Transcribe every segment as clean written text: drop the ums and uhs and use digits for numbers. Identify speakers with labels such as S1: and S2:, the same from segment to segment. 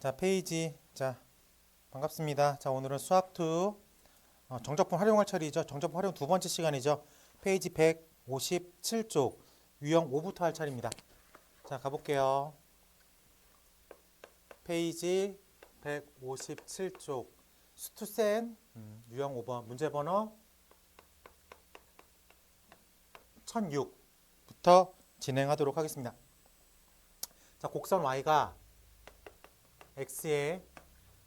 S1: 자, 페이지. 자, 반갑습니다. 자, 오늘은 수학2 정적분 활용할 차례이죠. 정적분 활용 두 번째 시간이죠. 페이지 157쪽 유형 5부터 할 차례입니다. 자, 가볼게요. 페이지 157쪽 수투센 유형 5번 문제 번호 1006부터 진행하도록 하겠습니다. 자, 곡선 y가 x의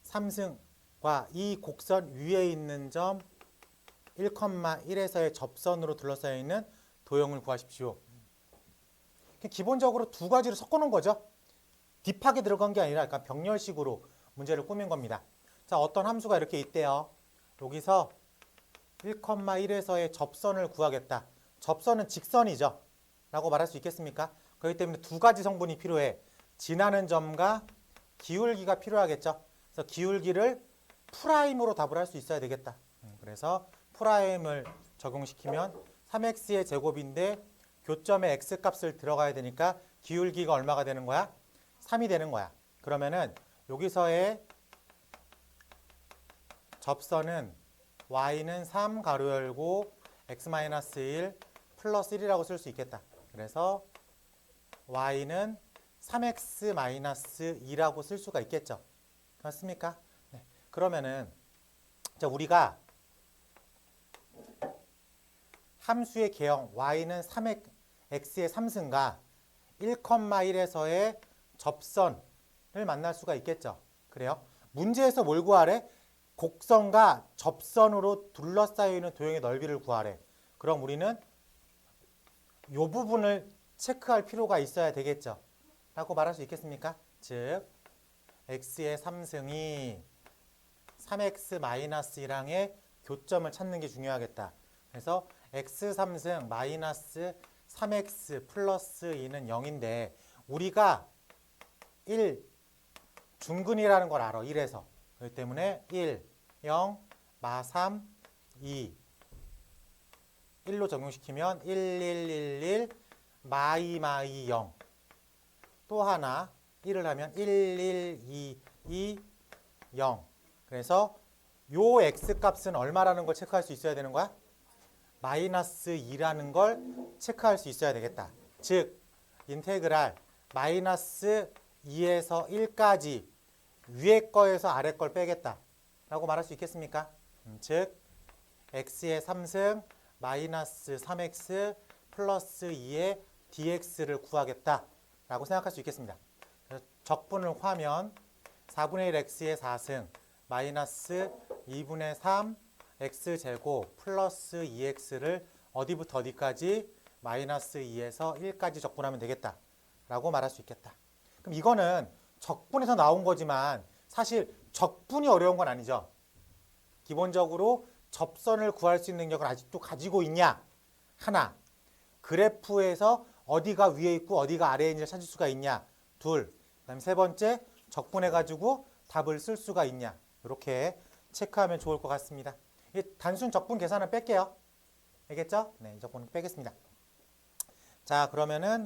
S1: 3승과 이 곡선 위에 있는 점 1,1에서의 접선으로 둘러싸여 있는 도형을 구하십시오. 기본적으로 두 가지를 섞어 놓은 거죠. 딥하게 들어간 게 아니라 약간 병렬식으로 문제를 꾸민 겁니다. 자, 어떤 함수가 이렇게 있대요. 여기서 1,1에서의 접선을 구하겠다. 접선은 직선이죠. 라고 말할 수 있겠습니까? 그렇기 때문에 두 가지 성분이 필요해. 지나는 점과 기울기가 필요하겠죠. 그래서 기울기를 프라임으로 답을 할 수 있어야 되겠다. 그래서 프라임을 적용시키면 3x의 제곱인데 교점에 x 값을 들어가야 되니까 기울기가 얼마가 되는 거야? 3이 되는 거야. 그러면은 여기서의 접선은 y는 3 가로 열고 x-1 플러스 1이라고 쓸 수 있겠다. 그래서 y는 3x-2라고 쓸 수가 있겠죠. 맞습니까? 네. 그러면은 자, 우리가 함수의 개형 y는 3x의 3승과 1,1에서의 접선을 만날 수가 있겠죠. 그래요? 문제에서 뭘 구하래? 곡선과 접선으로 둘러싸여 있는 도형의 넓이를 구하래. 그럼 우리는 이 부분을 체크할 필요가 있어야 되겠죠. 라고 말할 수 있겠습니까? 즉 x의 3승이 3x-1항의 교점을 찾는 게 중요하겠다. 그래서 x3승 마이너스 3x 플러스 2는 0인데 우리가 1 중근이라는 걸 알아. 1에서. 그렇기 때문에 1, 0, 마3, 2 1로 적용시키면 1, 1, 1, 1, 마2, 마2, 0 또 하나 1을 하면 1, 1, 2, 2, 0 그래서 요 x 값은 얼마라는 걸 체크할 수 있어야 되는 거야? 마이너스 2라는 걸 체크할 수 있어야 되겠다. 즉 인테그랄 마이너스 2에서 1까지 위에 거에서 아래 걸 빼겠다 라고 말할 수 있겠습니까? 즉 x의 3승 마이너스 3x 플러스 2의 dx를 구하겠다 라고 생각할 수 있겠습니다. 적분을 화면 4분의 1 x의 4승 마이너스 2분의 3 x제곱 플러스 2x를 어디부터 어디까지 마이너스 2에서 1까지 적분하면 되겠다 라고 말할 수 있겠다. 그럼 이거는 적분에서 나온 거지만 사실 적분이 어려운 건 아니죠. 기본적으로 접선을 구할 수 있는 능력을 아직도 가지고 있냐? 하나, 그래프에서 어디가 위에 있고 어디가 아래에 있는지를 찾을 수가 있냐? 둘, 그 다음에 세 번째, 적분해가지고 답을 쓸 수가 있냐? 이렇게 체크하면 좋을 것 같습니다. 단순 적분 계산은 뺄게요. 알겠죠? 네, 이 적분 빼겠습니다. 자, 그러면은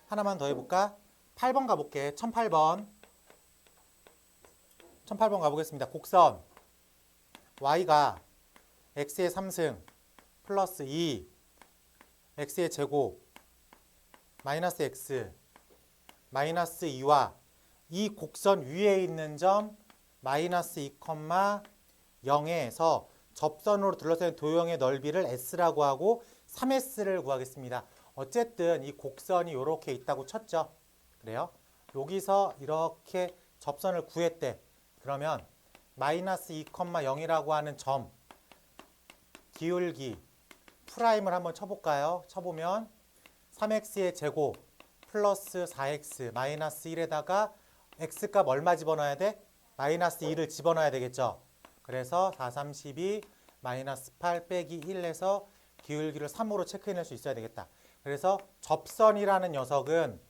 S1: 하나만 더 해볼까? 8번 가볼게. 1008번. 1008번 가보겠습니다. 곡선 y가 x의 3승 플러스 2 x의 제곱 마이너스 x 마이너스 2와 이 곡선 위에 있는 점 마이너스 2,0에서 접선으로 둘러싸인 도형의 넓이를 s라고 하고 3s를 구하겠습니다. 어쨌든 이 곡선이 이렇게 있다고 쳤죠. 그래요? 여기서 이렇게 접선을 구했대. 그러면 마이너스 2,0이라고 하는 점 기울기 프라임을 한번 쳐볼까요? 쳐보면 3x의 제곱 플러스 4x 마이너스 1에다가 x값 얼마 집어넣어야 돼? 마이너스 2를 집어넣어야 되겠죠. 그래서 4, 32 마이너스 8 빼기 1에서 기울기를 3으로 체크해낼 수 있어야 되겠다. 그래서 접선이라는 녀석은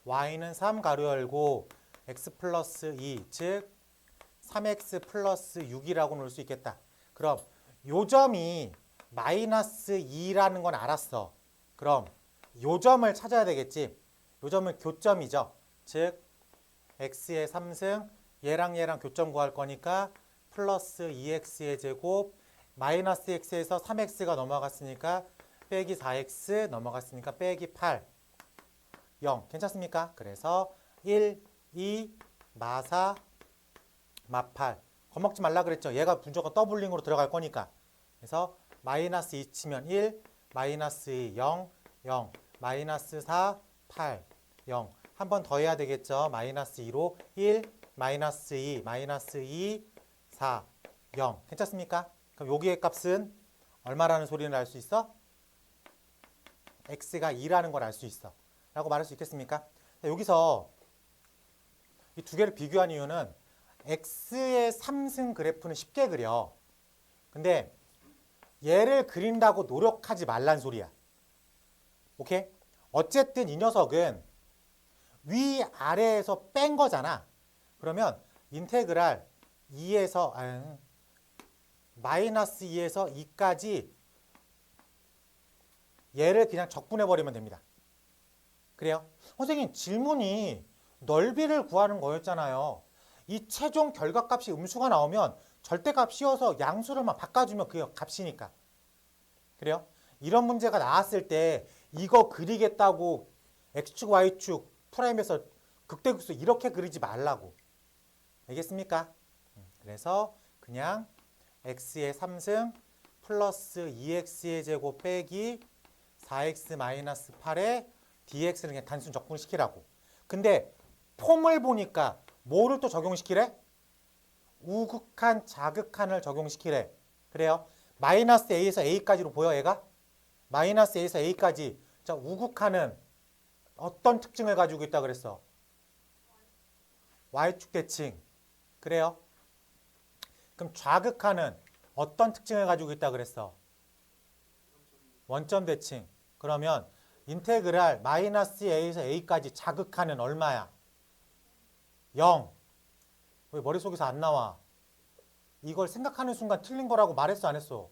S1: y는 3 가로 열고 x 플러스 2 즉 3x 플러스 6이라고 놓을 수 있겠다. 그럼 요 점이 마이너스 2라는 건 알았어. 그럼 요 점을 찾아야 되겠지. 요 점은 교점이죠. 즉 x의 3승 얘랑 얘랑 교점 구할 거니까 플러스 2x의 제곱 마이너스 x에서 3x가 넘어갔으니까 빼기 4x 넘어갔으니까 빼기 8 0 괜찮습니까? 그래서 1, 2, 마4 마8 겁먹지 말라 그랬죠. 얘가 무조건 더블링으로 들어갈 거니까. 그래서 마이너스 2 치면 1, 마이너스 2 0, 0, 마이너스 4 8 0 한 번 더 해야 되겠죠. 마이너스 2로 1, 마이너스 2, 마이너스 2, 4, 0 괜찮습니까? 그럼 여기의 값은 얼마라는 소리를 알 수 있어? x가 2라는 걸 알 수 있어 라고 말할 수 있겠습니까? 여기서 이 두 개를 비교한 이유는 x의 3승 그래프는 쉽게 그려. 근데 얘를 그린다고 노력하지 말란 소리야. 오케이? 어쨌든 이 녀석은 위아래에서 뺀 거잖아. 그러면 인테그랄 2에서 마이너스 2에서 2까지 얘를 그냥 적분해버리면 됩니다. 그래요? 선생님 질문이 넓이를 구하는 거였잖아요. 이 최종 결과값이 음수가 나오면 절대값 씌워서 양수를만 바꿔주면 그게 값이니까. 그래요? 이런 문제가 나왔을 때 이거 그리겠다고 x축, y축, 프라임에서 극대극소 이렇게 그리지 말라고. 알겠습니까? 그래서 그냥 x의 3승 플러스 2x의 제곱 빼기 4x 마이너스 8에 dx를 그냥 단순 적분시키라고. 근데 폼을 보니까 뭐를 또 적용시키래? 우극한, 자극한을 적용시키래. 그래요? 마이너스 a에서 a까지로 보여 얘가? 마이너스 a에서 a까지. 자, 우극한은 어떤 특징을 가지고 있다 그랬어? y축 대칭. 그래요? 그럼 좌극한은 어떤 특징을 가지고 있다 그랬어? 원점 대칭. 그러면 인테그랄 마이너스 a에서 a까지 자극한은 얼마야? 0. 왜 머릿속에서 안 나와? 이걸 생각하는 순간 틀린 거라고 말했어 안 했어?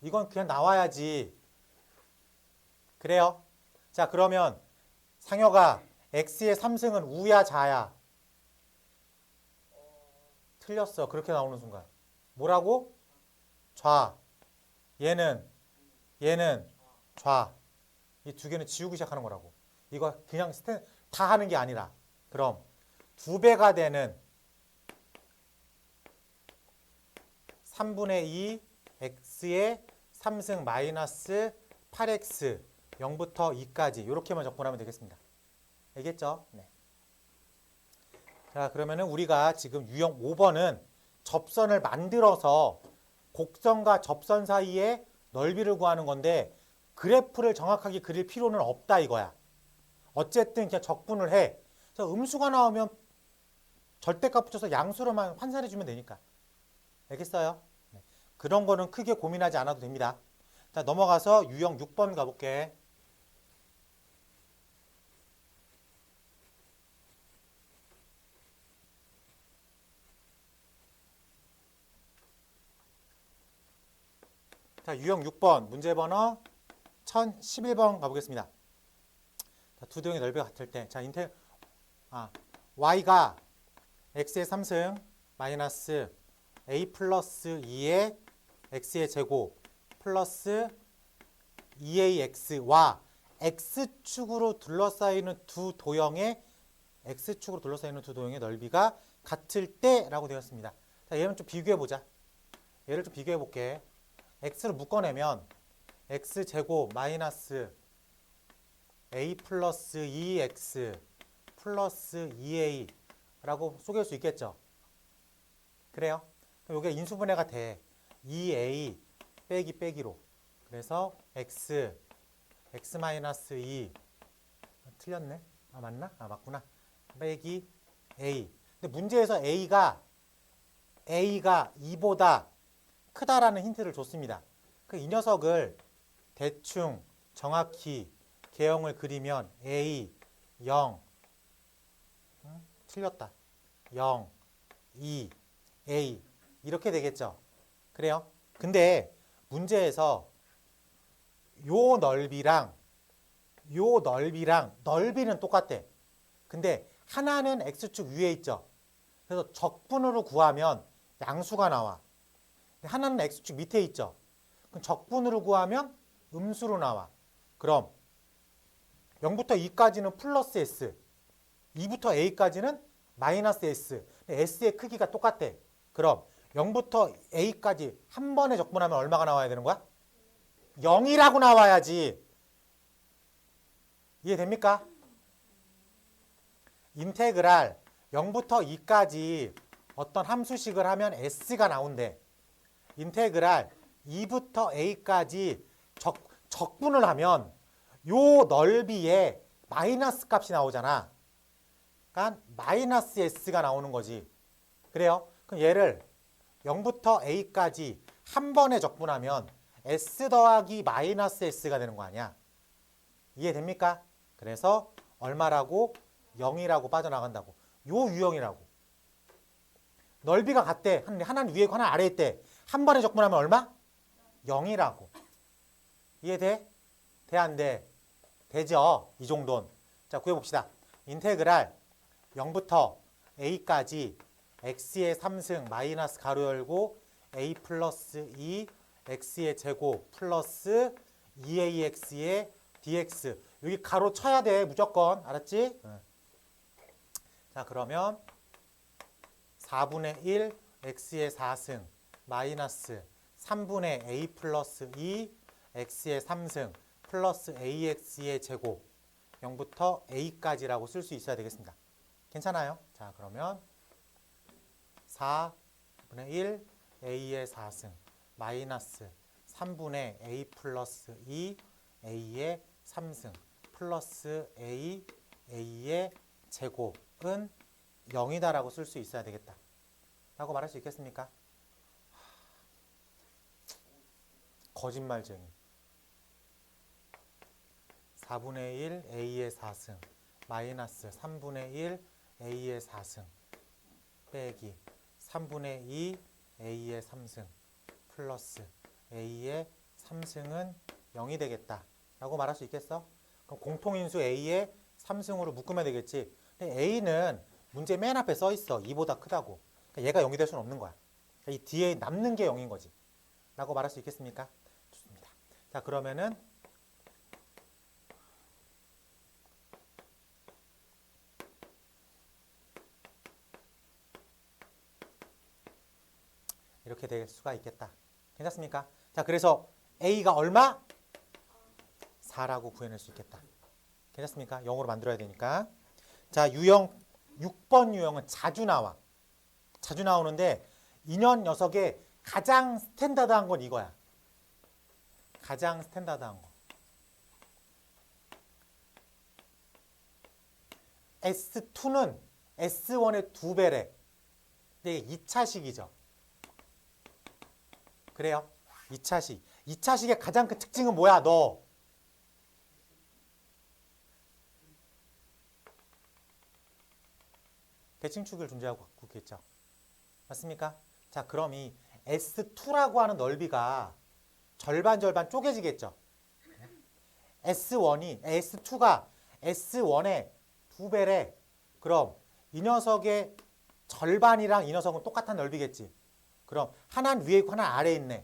S1: 이건 그냥 나와야지. 그래요? 자 그러면 상혁아 x의 3승은 우야 좌야? 틀렸어. 그렇게 나오는 순간. 뭐라고? 좌. 얘는 좌. 이 두 개는 지우기 시작하는 거라고. 이거 그냥 다 하는 게 아니라. 그럼 2배가 되는 3분의 2 x의 3승 마이너스 8x 0부터 2까지 이렇게만 적분하면 되겠습니다. 알겠죠? 네. 자 그러면은 우리가 지금 유형 5번은 접선을 만들어서 곡선과 접선 사이에 넓이를 구하는 건데 그래프를 정확하게 그릴 필요는 없다 이거야. 어쨌든 그냥 적분을 해. 그래서 음수가 나오면 절대값 붙여서 양수로만 환산해 주면 되니까. 알겠어요? 네. 그런 거는 크게 고민하지 않아도 됩니다. 자 넘어가서 유형 6번 가볼게. 자 유형 6번 문제 번호 1011번 가보겠습니다. 자, 두 도형의 넓이가 같을 때 자 y가 x의 3승 마이너스 a 플러스 2의 x의 제곱 플러스 2ax와 x축으로 둘러싸이는 두 도형의 넓이가 같을 때라고 되었습니다. 자, 얘는 좀 비교해 보자. 얘를 좀 비교해 볼게. x를 묶어내면 x제곱 마이너스 a 플러스 2x 플러스 2a 라고 속일 수 있겠죠. 그래요? 그럼 이게 인수분해가 돼. 2a 빼기 빼기로. 그래서 x 마이너스 2 틀렸네. 아 맞나? 아 맞구나. 빼기 a. 근데 문제에서 a가 2보다 크다라는 힌트를 줬습니다. 그 이 녀석을 대충 정확히 개형을 그리면 a 0 틀렸다. 0 2 a 이렇게 되겠죠. 그래요? 근데 문제에서 요 넓이랑 넓이는 똑같대. 근데 하나는 x축 위에 있죠. 그래서 적분으로 구하면 양수가 나와. 하나는 x축 밑에 있죠. 그럼 적분으로 구하면 음수로 나와. 그럼 0부터 2까지는 플러스 s, 2부터 a까지는 마이너스 s. s의 크기가 똑같대. 그럼 0부터 a까지 한 번에 적분하면 얼마가 나와야 되는 거야? 0이라고 나와야지. 이해됩니까? 인테그랄 0부터 2까지 어떤 함수식을 하면 s가 나온대. 인테그랄 2부터 a까지 적분을 하면 요 넓이에 마이너스 값이 나오잖아. 그러니까 마이너스 s가 나오는 거지. 그래요? 그럼 얘를 0부터 a까지 한 번에 적분하면 s 더하기 마이너스 s가 되는 거 아니야. 이해됩니까? 그래서 얼마라고? 0이라고 빠져나간다고. 요 유형이라고. 넓이가 같대. 하나는 위에 있고 하나는 아래에 있대. 한 번에 적분하면 얼마? 0이라고. 이해돼? 돼, 안 돼? 되죠? 이 정도는. 자, 구해봅시다. 인테그랄 0부터 a까지 x의 3승 마이너스 가로 열고 a 플러스 2 x의 제곱 플러스 2ax의 dx. 여기 가로 쳐야 돼. 무조건. 알았지? 자, 그러면 4분의 1 x의 4승 마이너스 3분의 a 플러스 2 x의 3승 플러스 ax의 제곱 0부터 a까지라고 쓸 수 있어야 되겠습니다. 괜찮아요? 자, 그러면 4분의 1 a의 4승 마이너스 3분의 a 플러스 2 a의 3승 플러스 a의 제곱은 0이다라고 쓸 수 있어야 되겠다. 라고 말할 수 있겠습니까? 거짓말쟁이. 4분의 1 a의 4승 마이너스 3분의 1 a의 4승 빼기 3분의 2 a의 3승 플러스 a의 3승은 0이 되겠다. 라고 말할 수 있겠어? 그럼 공통인수 a의 3승으로 묶으면 되겠지. 근데 a는 문제 맨 앞에 써 있어. 2보다 크다고. 그러니까 얘가 0이 될 수는 없는 거야. 그러니까 이 뒤에 남는 게 0인 거지. 라고 말할 수 있겠습니까? 좋습니다. 자, 그러면은 이렇게 될 수가 있겠다. 괜찮습니까? 자, 그래서 a가 얼마? 4라고 구해낼 수 있겠다. 괜찮습니까? 0으로 만들어야 되니까. 자, 유형 6번 유형은 자주 나와. 자주 나오는데 인연 녀석의 가장 스탠다드한 건 이거야. 가장 스탠다드한 거. S2는 S1의 2배래. 근데 이게 2차식이죠. 그래요? 2차식. 2차식의 가장 큰 특징은 뭐야? 너 대칭축을 존재하고 있겠죠. 맞습니까? 자, 그럼 이 S2라고 하는 넓이가 절반 쪼개지겠죠. S2가 S1의 2배래. 그럼 이 녀석의 절반이랑 이 녀석은 똑같은 넓이겠지. 그럼 하나는 위에 있고 하나는 아래에 있네.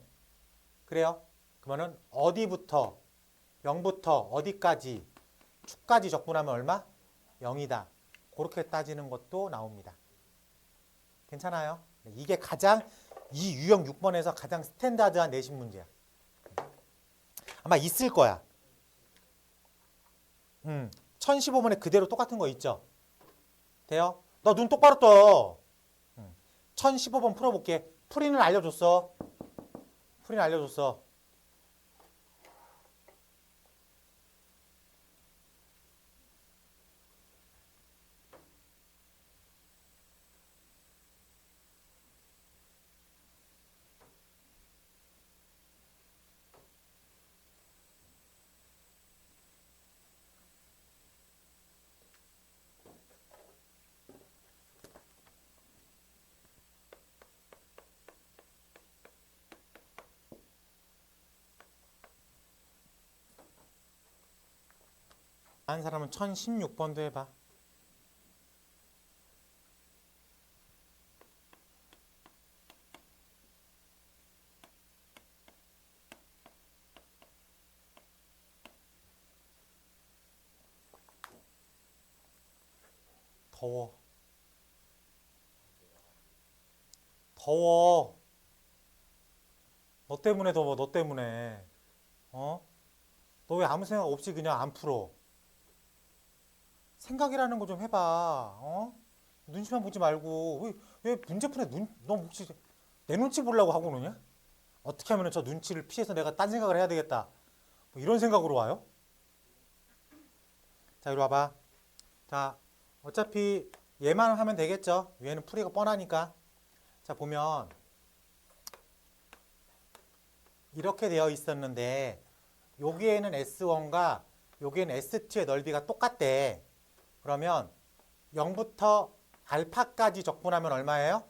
S1: 그래요? 그러면은 어디부터 0부터 어디까지 축까지 적분하면 얼마? 0이다. 그렇게 따지는 것도 나옵니다. 괜찮아요? 이게 가장 이 유형 6번에서 가장 스탠다드한 내신 문제야. 아마 있을 거야. 1015번에 그대로 똑같은 거 있죠? 돼요? 너 눈 똑바로 떠. 1015번 풀어볼게. 풀이는 알려줬어. 풀이는 알려줬어. 한 사람은 1016번도 해봐. 더워. 더워. 너 때문에 더워. 너 때문에. 어? 너 왜 아무 생각 없이 그냥 안 풀어? 생각이라는 거 좀 해봐. 어? 눈치만 보지 말고 왜 문제 푸네 너 혹시 내 눈치 보려고 하고 노냐? 어떻게 하면 저 눈치를 피해서 내가 딴 생각을 해야 되겠다. 뭐 이런 생각으로 와요? 자, 이리 와봐. 자, 어차피 얘만 하면 되겠죠? 얘는 풀이가 뻔하니까. 자, 보면 이렇게 되어 있었는데 여기에는 S1과 여기에는 S2의 넓이가 똑같대. 그러면 0부터 알파까지 적분하면 얼마예요?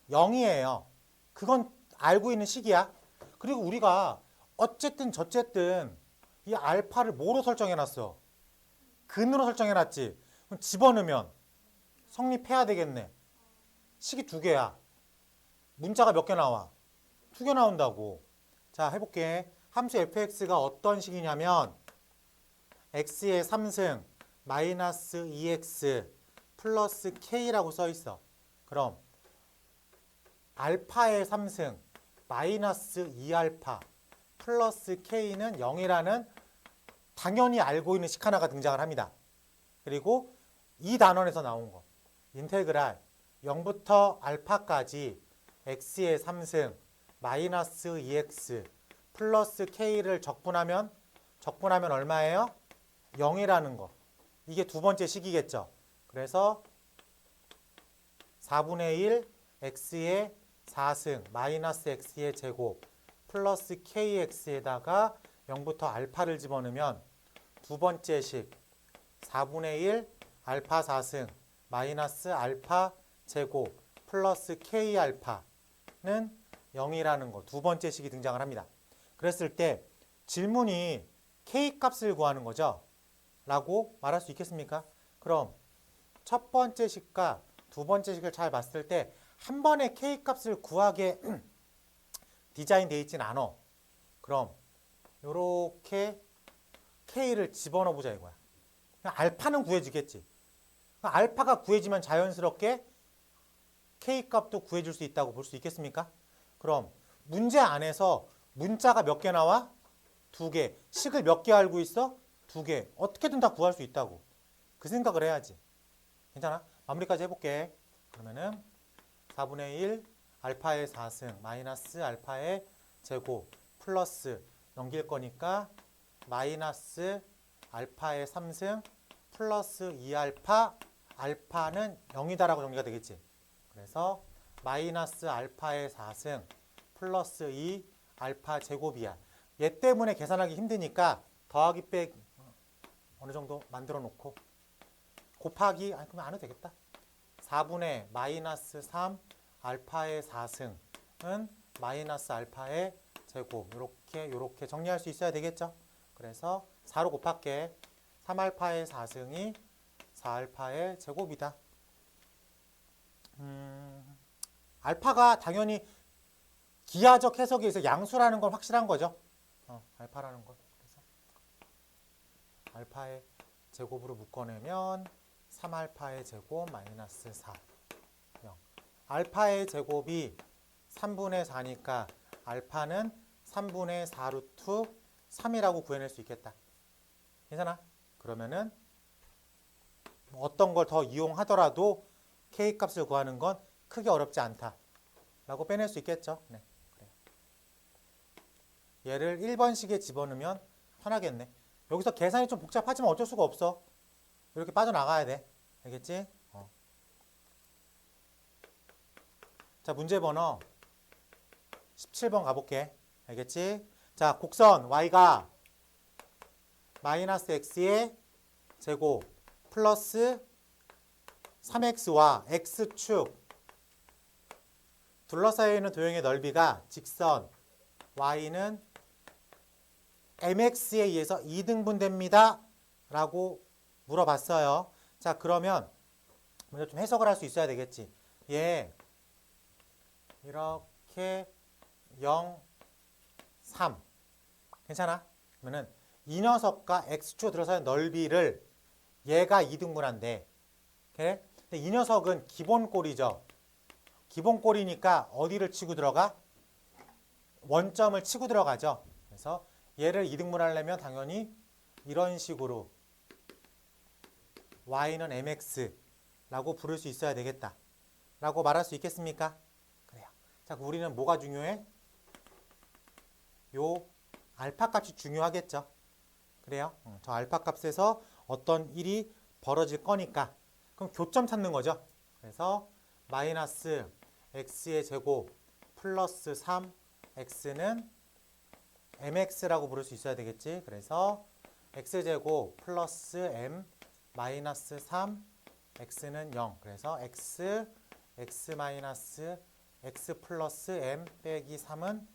S1: 0이에요. 그건 알고 있는 식이야. 그리고 우리가 어쨌든 저쨌든 이 알파를 뭐로 설정해놨어? 근으로 설정해놨지. 그럼 집어넣으면 성립해야 되겠네. 식이 두 개야. 문자가 몇 개 나와? 두 개 나온다고. 자, 해볼게. 함수 fx가 어떤 식이냐면 x의 3승 마이너스 2x 플러스 k라고 써 있어. 그럼 알파의 3승 마이너스 2알파 플러스 k는 0이라는 당연히 알고 있는 식 하나가 등장을 합니다. 그리고 이 단원에서 나온 거 인테그랄 0부터 알파까지 x의 3승 마이너스 2x 플러스 k를 적분하면 얼마예요? 0이라는 거. 이게 두 번째 식이겠죠. 그래서 4분의 1 x의 4승 마이너스 x의 제곱 플러스 kx에다가 0부터 알파를 집어넣으면 두 번째 식 4분의 1 알파 4승 마이너스 알파 제곱 플러스 k 알파는 0이라는 거 두 번째 식이 등장을 합니다. 그랬을 때 질문이 k 값을 구하는 거죠. 라고 말할 수 있겠습니까? 그럼 첫 번째 식과 두 번째 식을 잘 봤을 때 한 번에 k 값을 구하게 디자인되어 있진 않아. 그럼 이렇게 k를 집어넣어 보자 이거야. 알파는 구해지겠지. 알파가 구해지면 자연스럽게 k 값도 구해줄 수 있다고 볼 수 있겠습니까? 그럼 문제 안에서 문자가 몇 개 나와? 두 개. 식을 몇 개 알고 있어? 두 개. 어떻게든 다 구할 수 있다고. 그 생각을 해야지. 괜찮아? 마무리까지 해볼게. 그러면은 4분의 1 알파의 4승 마이너스 알파의 제곱 플러스 넘길 거니까 마이너스 알파의 3승 플러스 2알파 알파는 0이다라고 정리가 되겠지. 그래서 마이너스 알파의 4승 플러스 2 알파 제곱이야. 얘 때문에 계산하기 힘드니까 더하기 빼기 어느 정도 만들어 놓고 곱하기 아니 그러면 안 해도 되겠다. 4분의 마이너스 3 알파의 4승은 마이너스 알파의 제곱 이렇게 정리할 수 있어야 되겠죠. 그래서 4로 곱할게. 3알파의 4승이 4알파의 제곱이다. 알파가 당연히 기하적 해석에 의해서 양수라는 건 확실한 거죠. 알파라는 건. 그래서 알파의 제곱으로 묶어내면 3알파의 제곱 마이너스 4 0. 알파의 제곱이 3분의 4니까 알파는 3분의 4 루트 3이라고 구해낼 수 있겠다. 괜찮아? 그러면은 어떤 걸 더 이용하더라도 k 값을 구하는 건 크게 어렵지 않다. 라고 빼낼 수 있겠죠. 네, 그래요. 얘를 1번식에 집어넣으면 편하겠네. 여기서 계산이 좀 복잡하지만 어쩔 수가 없어. 이렇게 빠져나가야 돼. 알겠지? 자, 문제 번호 17번 가볼게. 알겠지? 자, 곡선 y가 마이너스 x의 제곱 플러스 3x와 x축 둘러싸여 있는 도형의 넓이가 직선 y는 mx에 의해서 2등분됩니다. 라고 물어봤어요. 자, 그러면 먼저 좀 해석을 할 수 있어야 되겠지. 얘 이렇게 0, 3 괜찮아? 그러면은 이 녀석과 x축 들어서 넓이를 얘가 2등분한대. 오케이? 근데 근데 이 녀석은 기본꼴이죠. 기본꼴이니까 어디를 치고 들어가? 원점을 치고 들어가죠. 그래서 얘를 이등분하려면 당연히 이런 식으로 y는 mx라고 부를 수 있어야 되겠다. 라고 말할 수 있겠습니까? 그래요. 자, 우리는 뭐가 중요해? 요 알파 값이 중요하겠죠. 그래요. 저 알파 값에서 어떤 일이 벌어질 거니까. 그럼 교점 찾는 거죠. 그래서 마이너스 x의 제곱 플러스 3x는 mx라고 부를 수 있어야 되겠지. 그래서 x제곱 플러스 m 마이너스 3 x는 0. 그래서 x 마이너스 x 플러스 m 빼기 3은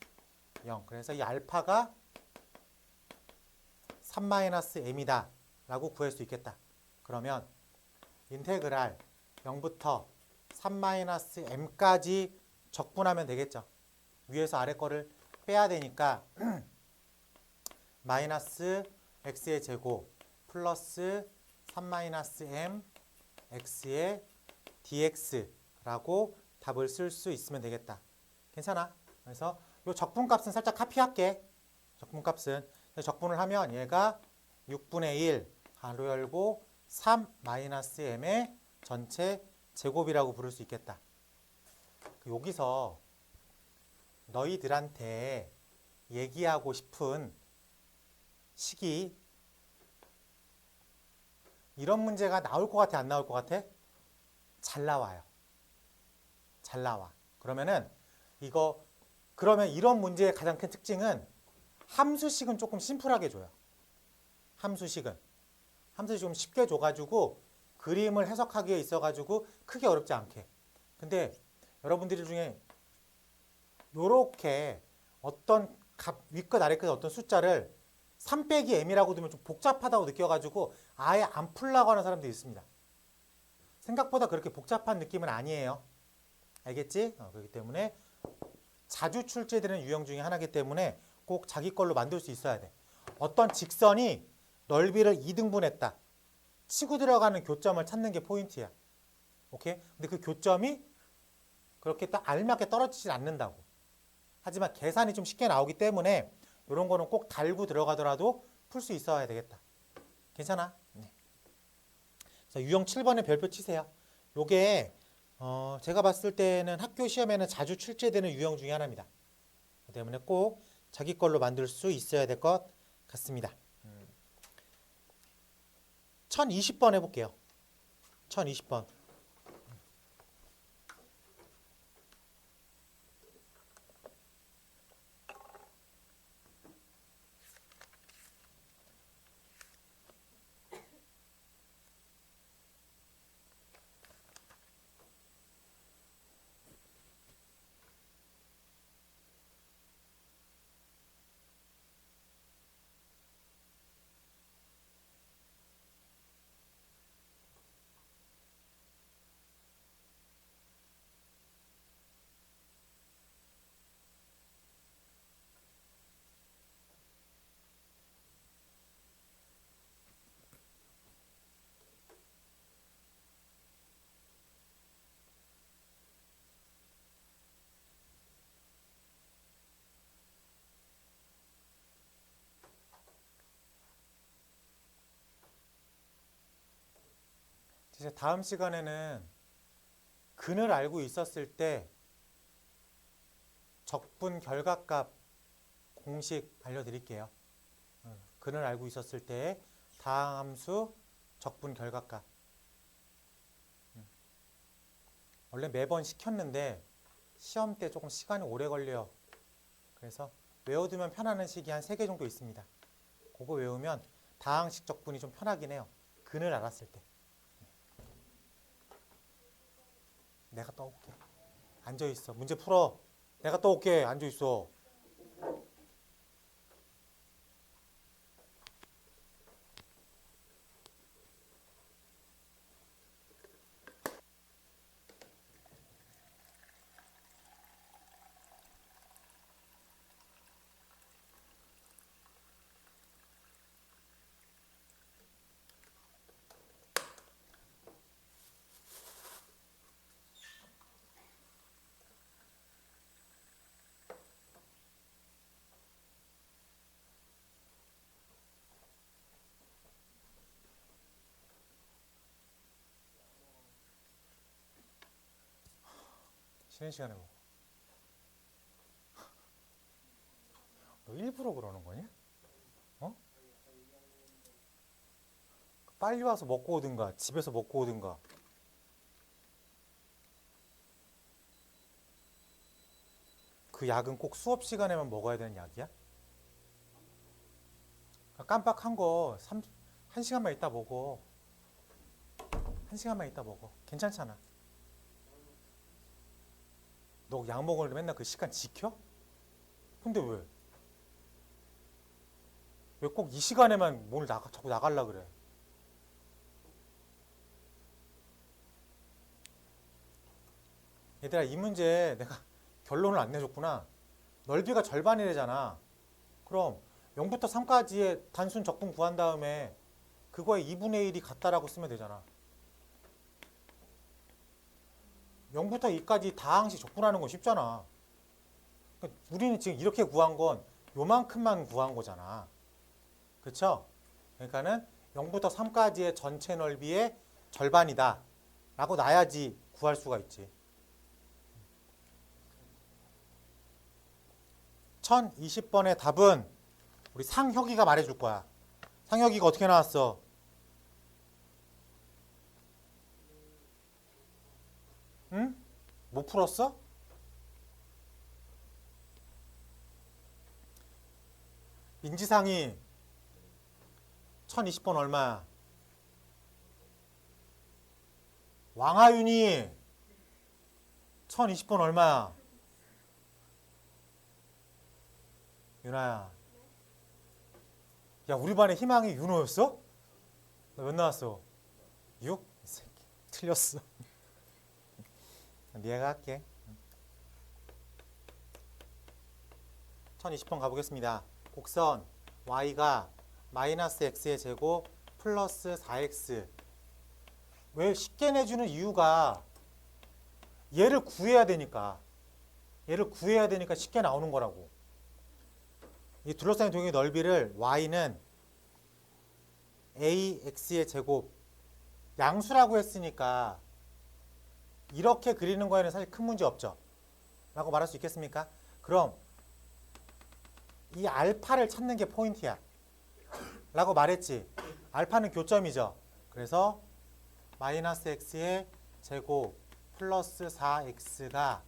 S1: 0. 그래서 이 알파가 3 마이너스 m이다 라고 구할 수 있겠다. 그러면 인테그랄 0부터 3 마이너스 m까지 적분하면 되겠죠. 위에서 아래 거를 빼야 되니까 마이너스 x의 제곱 플러스 3 마이너스 m x의 dx라고 답을 쓸 수 있으면 되겠다. 괜찮아? 그래서 이 적분값은 살짝 카피할게. 적분값은 적분을 하면 얘가 6분의 1 가로 열고 3 마이너스 m의 전체 제곱이라고 부를 수 있겠다. 여기서 너희들한테 얘기하고 싶은 식이 이런 문제가 나올 것 같아, 안 나올 것 같아? 잘 나와요. 잘 나와. 그러면 이런 문제의 가장 큰 특징은 함수식은 조금 심플하게 줘요. 함수식은 좀 쉽게 줘가지고 그림을 해석하기에 있어가지고 크게 어렵지 않게. 근데 여러분들 중에 요렇게 어떤 윗끝 아래끝 어떤 숫자를 3 빼기 m이라고 두면 좀 복잡하다고 느껴가지고 아예 안 풀라고 하는 사람도 있습니다. 생각보다 그렇게 복잡한 느낌은 아니에요. 알겠지? 그렇기 때문에 자주 출제되는 유형 중에 하나이기 때문에 꼭 자기 걸로 만들 수 있어야 돼. 어떤 직선이 넓이를 2등분했다. 치고 들어가는 교점을 찾는 게 포인트야. 오케이? 근데 그 교점이 그렇게 딱 알맞게 떨어지지 않는다고. 하지만 계산이 좀 쉽게 나오기 때문에 이런 거는 꼭 달고 들어가더라도 풀 수 있어야 되겠다. 괜찮아? 네. 그래서 유형 7번에 별표 치세요. 요게 제가 봤을 때는 학교 시험에는 자주 출제되는 유형 중에 하나입니다. 그렇기 때문에 꼭 자기 걸로 만들 수 있어야 될 것 같습니다. 1020번 해볼게요. 1020번. 이제 다음 시간에는 근을 알고 있었을 때 적분 결과값 공식 알려드릴게요. 근을 알고 있었을 때 다항함수 적분 결과값. 원래 매번 시켰는데 시험 때 조금 시간이 오래 걸려요. 그래서 외워두면 편안한 식이 한 3개 정도 있습니다. 그거 외우면 다항식 적분이 좀 편하긴 해요. 근을 알았을 때. 내가 떠올게. 앉아있어. 문제 풀어. 내가 떠올게. 앉아있어. 쉬는 시간에 보고. 너 일부러 그러는 거냐? 어? 빨리 와서 먹고 오든가 집에서 먹고 오든가. 그 약은 꼭 수업 시간에만 먹어야 되는 약이야? 깜빡한 거 1시간만 있다 먹어. 1시간만 있다 먹어. 괜찮잖아. 너 약 먹으려면 맨날 그 시간 지켜? 근데 왜? 왜 꼭 이 시간에만 자꾸 나갈라 그래? 얘들아, 이 문제 내가 결론을 안 내줬구나. 넓이가 절반이래잖아. 그럼 0부터 3까지의 단순 적분 구한 다음에 그거에 2분의 1이 같다라고 쓰면 되잖아. 0부터 2까지 다항식 적분하는 건 쉽잖아. 그러니까 우리는 지금 이렇게 구한 건 요만큼만 구한 거잖아. 그렇죠? 그러니까는 0부터 3까지의 전체 넓이의 절반이다 라고 놔야지 구할 수가 있지. 1020번의 답은 우리 상혁이가 말해줄 거야. 상혁이가 어떻게 나왔어? 응? 못 풀었어? 민지상이 1020번 얼마야? 왕하윤이 1020번 얼마야? 윤아야. 야, 우리 반에 희망이 윤호였어? 너 몇 나왔어? 6? 이 새끼 틀렸어. 내가 할게. 1020번 가보겠습니다. 곡선 y가 마이너스 x의 제곱 플러스 4x. 왜 쉽게 내주는 이유가 얘를 구해야 되니까. 얘를 구해야 되니까 쉽게 나오는 거라고. 이 둘러싸인 도형의 넓이를 y는 ax의 제곱 양수라고 했으니까 이렇게 그리는 거에는 사실 큰 문제 없죠. 라고 말할 수 있겠습니까? 그럼 이 알파를 찾는 게 포인트야. 라고 말했지. 알파는 교점이죠. 그래서 마이너스 x의 제곱 플러스 4x가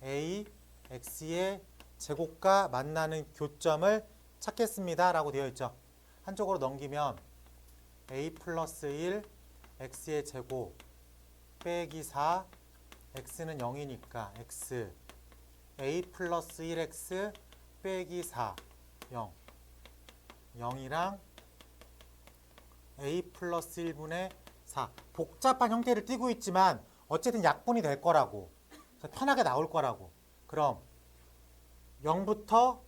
S1: a, x의 제곱과 만나는 교점을 찾겠습니다. 라고 되어 있죠. 한쪽으로 넘기면 a 플러스 1, x의 제곱 빼기 4, x는 0이니까 x a 플러스 1x 빼기 4, 0. 0이랑 a 플러스 1분의 4. 복잡한 형태를 띠고 있지만 어쨌든 약분이 될 거라고. 편하게 나올 거라고. 그럼 0부터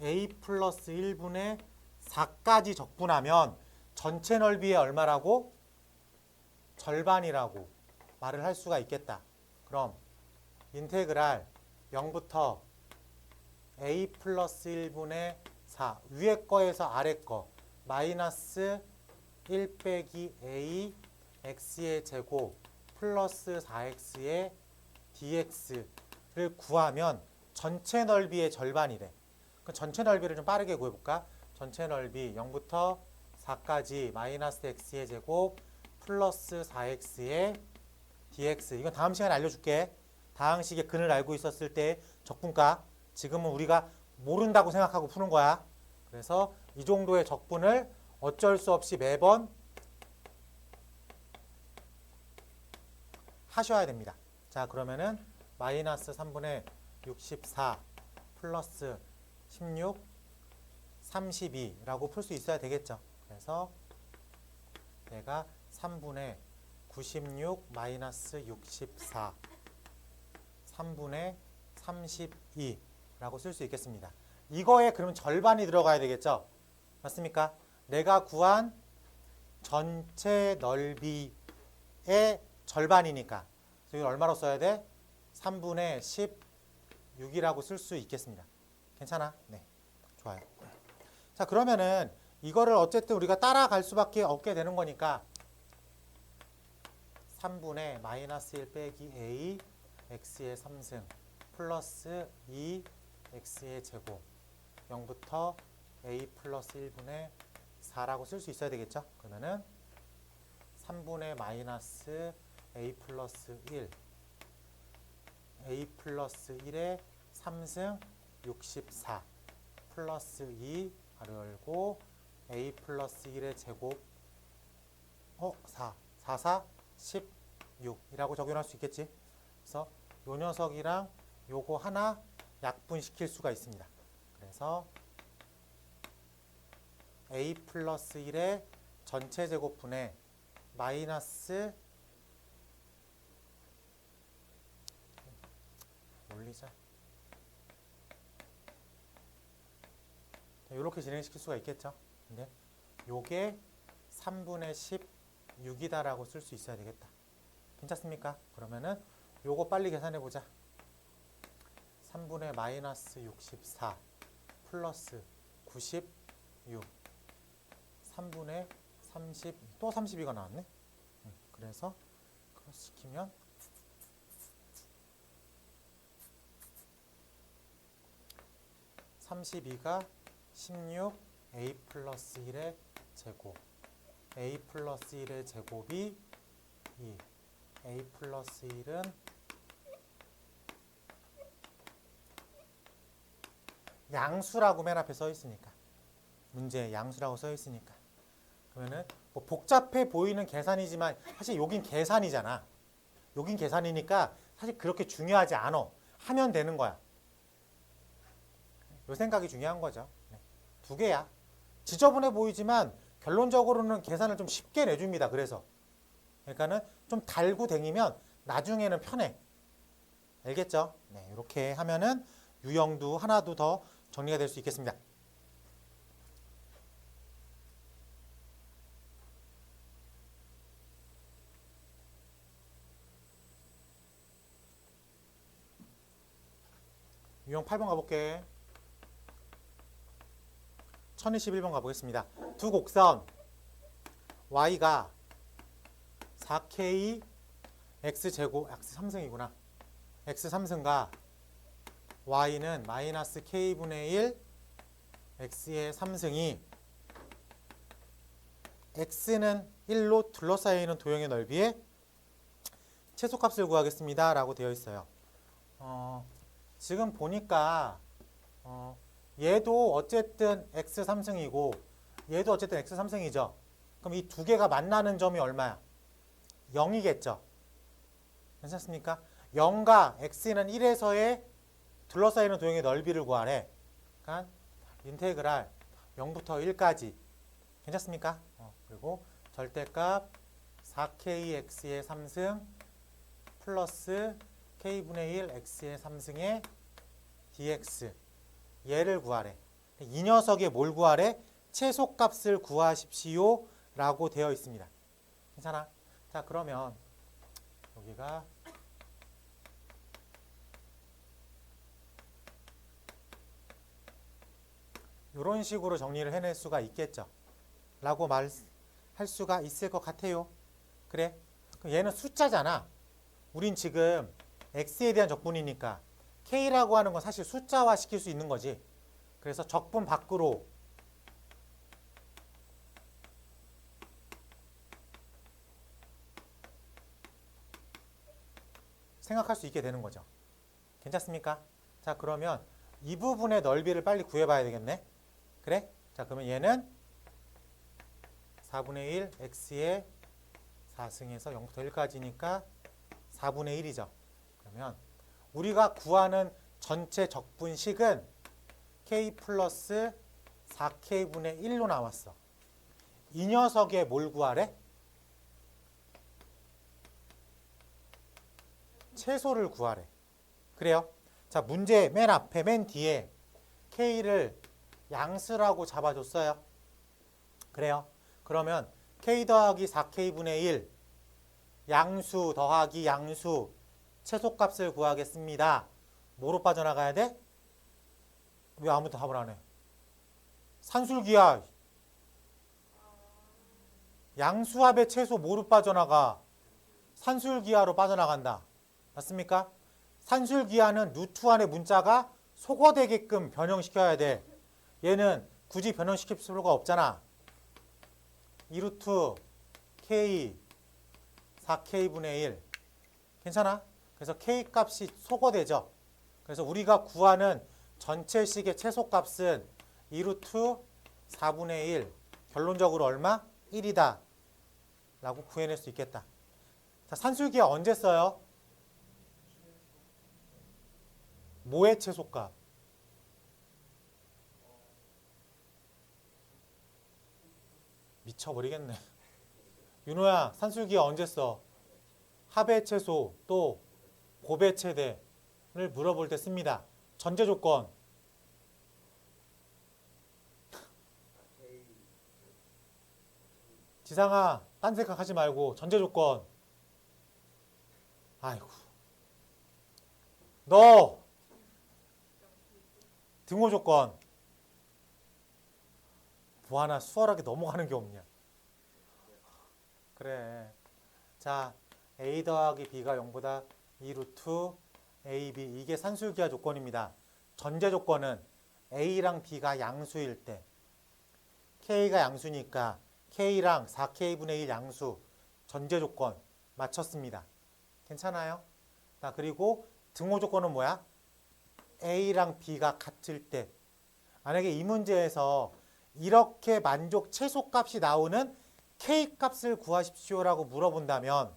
S1: a 플러스 1분의 4까지 적분하면 전체 넓이의 얼마라고? 절반이라고 말을 할 수가 있겠다. 그럼 인테그랄 0부터 a 플러스 1분의 4 위에 거에서 아래 거 마이너스 1 빼기 a x의 제곱 플러스 4x의 dx를 구하면 전체 넓이의 절반이래. 그 전체 넓이를 좀 빠르게 구해볼까? 전체 넓이 0부터 4까지 마이너스 x의 제곱 플러스 4x의 dx. 이건 다음 시간에 알려줄게. 다항식의 근을 알고 있었을 때 적분가. 지금은 우리가 모른다고 생각하고 푸는 거야. 그래서 이 정도의 적분을 어쩔 수 없이 매번 하셔야 됩니다. 자, 그러면은 마이너스 3분의 64 플러스 16 32라고 풀 수 있어야 되겠죠. 그래서 얘가 3분의 96 마이너스 64 3분의 32라고 쓸 수 있겠습니다. 이거에 그러면 절반이 들어가야 되겠죠. 맞습니까? 내가 구한 전체 넓이의 절반이니까 여기 얼마로 써야 돼? 3분의 16이라고 쓸 수 있겠습니다. 괜찮아? 네, 좋아요. 자, 그러면은 이거를 어쨌든 우리가 따라갈 수밖에 없게 되는 거니까 3분의 마이너스 1 빼기 a x의 3승 플러스 2 x의 제곱 0부터 a 플러스 1분의 4라고 쓸 수 있어야 되겠죠? 그러면은 3분의 마이너스 a 플러스 1 a 플러스 1의 3승 64 플러스 2 가로 열고 a 플러스 1의 제곱 4 16이라고 적용할 수 있겠지. 그래서 요 녀석이랑 요거 하나 약분시킬 수가 있습니다. 그래서 a 플러스 1의 전체 제곱분의 마이너스 올리자. 이렇게 진행시킬 수가 있겠죠. 근데 요게 3분의 16이다라고 쓸 수 있어야 되겠다. 괜찮습니까? 그러면은 요거 빨리 계산해 보자. 3분의 마이너스 64 플러스 96 3분의 30 또 32가 나왔네. 그래서 크로스 시키면 32가 16 a 플러스 1의 제곱 a 플러스 1의 제곱이 2 a 플러스 1은 양수라고 맨 앞에 써 있으니까 문제에 양수라고 써 있으니까 그러면은 뭐 복잡해 보이는 계산이지만 사실 여긴 계산이잖아. 여긴 계산이니까 사실 그렇게 중요하지 않아. 하면 되는 거야. 요 생각이 중요한 거죠. 두 개야. 지저분해 보이지만 결론적으로는 계산을 좀 쉽게 내줍니다. 그러니까는 좀 달고 댕기면 나중에는 편해. 알겠죠? 네, 이렇게 하면은 유형도 하나도 더 정리가 될 수 있겠습니다. 유형 8번 가볼게. 1021번 가보겠습니다. 두 곡선 y가 4k x제곱 x3승이구나. x3승과 y는 마이너스 k분의 1 x의 3승이 x는 1로 둘러싸여 있는 도형의 넓이의 최소값을 구하겠습니다. 라고 되어 있어요. 지금 보니까 얘도 어쨌든 x3승이고 얘도 어쨌든 x3승이죠. 그럼 이 두 개가 만나는 점이 얼마야? 0이겠죠. 괜찮습니까? 0과 x는 1에서의 둘러싸이는 도형의 넓이를 구하래. 그러니까 인테그랄 0부터 1까지. 괜찮습니까? 그리고 절대값 4kx의 3승 플러스 k분의 1 x의 3승의 dx 얘를 구하래. 이 녀석의 뭘 구하래? 최소값을 구하십시오 라고 되어 있습니다. 괜찮아? 자, 그러면 여기가 이런 식으로 정리를 해낼 수가 있겠죠. 라고 말할 수가 있을 것 같아요. 그래? 얘는 숫자잖아. 우린 지금 x에 대한 적분이니까 k라고 하는 건 사실 숫자화 시킬 수 있는 거지. 그래서 적분 밖으로 생각할 수 있게 되는 거죠. 괜찮습니까? 자, 그러면 이 부분의 넓이를 빨리 구해봐야 되겠네. 그래? 자, 그러면 얘는 4분의 1 x의 4승에서 0부터 1까지니까 4분의 1이죠. 그러면 우리가 구하는 전체 적분식은 k 플러스 4k분의 1로 나왔어. 이 녀석의 뭘 구하래? 최소를 구하래. 그래요? 자, 문제 맨 앞에 맨 뒤에 k를 양수라고 잡아줬어요. 그래요? 그러면 k 더하기 4k분의 1 양수 더하기 양수 최소값을 구하겠습니다. 뭐로 빠져나가야 돼? 왜 아무도 답을 안 해? 산술기야. 양수합의 최소 뭐로 빠져나가? 산술기하로 빠져나간다. 맞습니까? 산술기하는 루트 안의 문자가 소거되게끔 변형시켜야 돼. 얘는 굳이 변형시킬 필요가 없잖아. 2루트 k 4k분의 1 괜찮아? 그래서 k 값이 소거되죠. 그래서 우리가 구하는 전체식의 최소값은 2루트 4분의 1 결론적으로 얼마? 1이다 라고 구해낼 수 있겠다. 자, 산술기하 언제 써요? 뭐의 최소값? 미쳐버리겠네. 윤호야, 산술기하 언제 써? 합의 최소 또 곱의 최대를 물어볼 때 씁니다. 전제 조건. 지상아, 딴 생각하지 말고 전제 조건. 아이고. 너 등호 조건. 뭐 하나 수월하게 넘어가는 게 없냐. 그래. 자, a 더하기 b가 0보다 2루트 ab 이게 산술기하 조건입니다. 전제 조건은 a랑 b가 양수일 때 k가 양수니까 k랑 4k분의 1 양수 전제 조건 맞췄습니다. 괜찮아요? 자, 그리고 등호 조건은 뭐야? a랑 b가 같을 때 만약에 이 문제에서 이렇게 만족 최소값이 나오는 k값을 구하십시오라고 물어본다면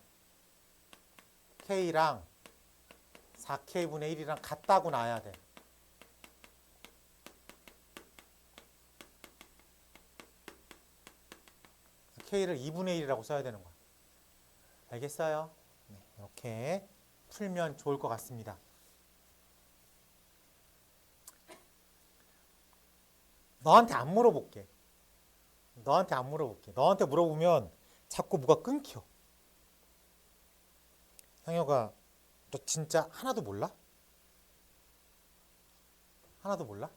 S1: k랑 4k분의 1이랑 같다고 나와야 돼. k를 2분의 1이라고 써야 되는 거야. 알겠어요? 네, 이렇게 풀면 좋을 것 같습니다. 너한테 안 물어볼게. 너한테 물어보면 자꾸 뭐가 끊겨. 상혁아, 너 진짜 하나도 몰라? 하나도 몰라?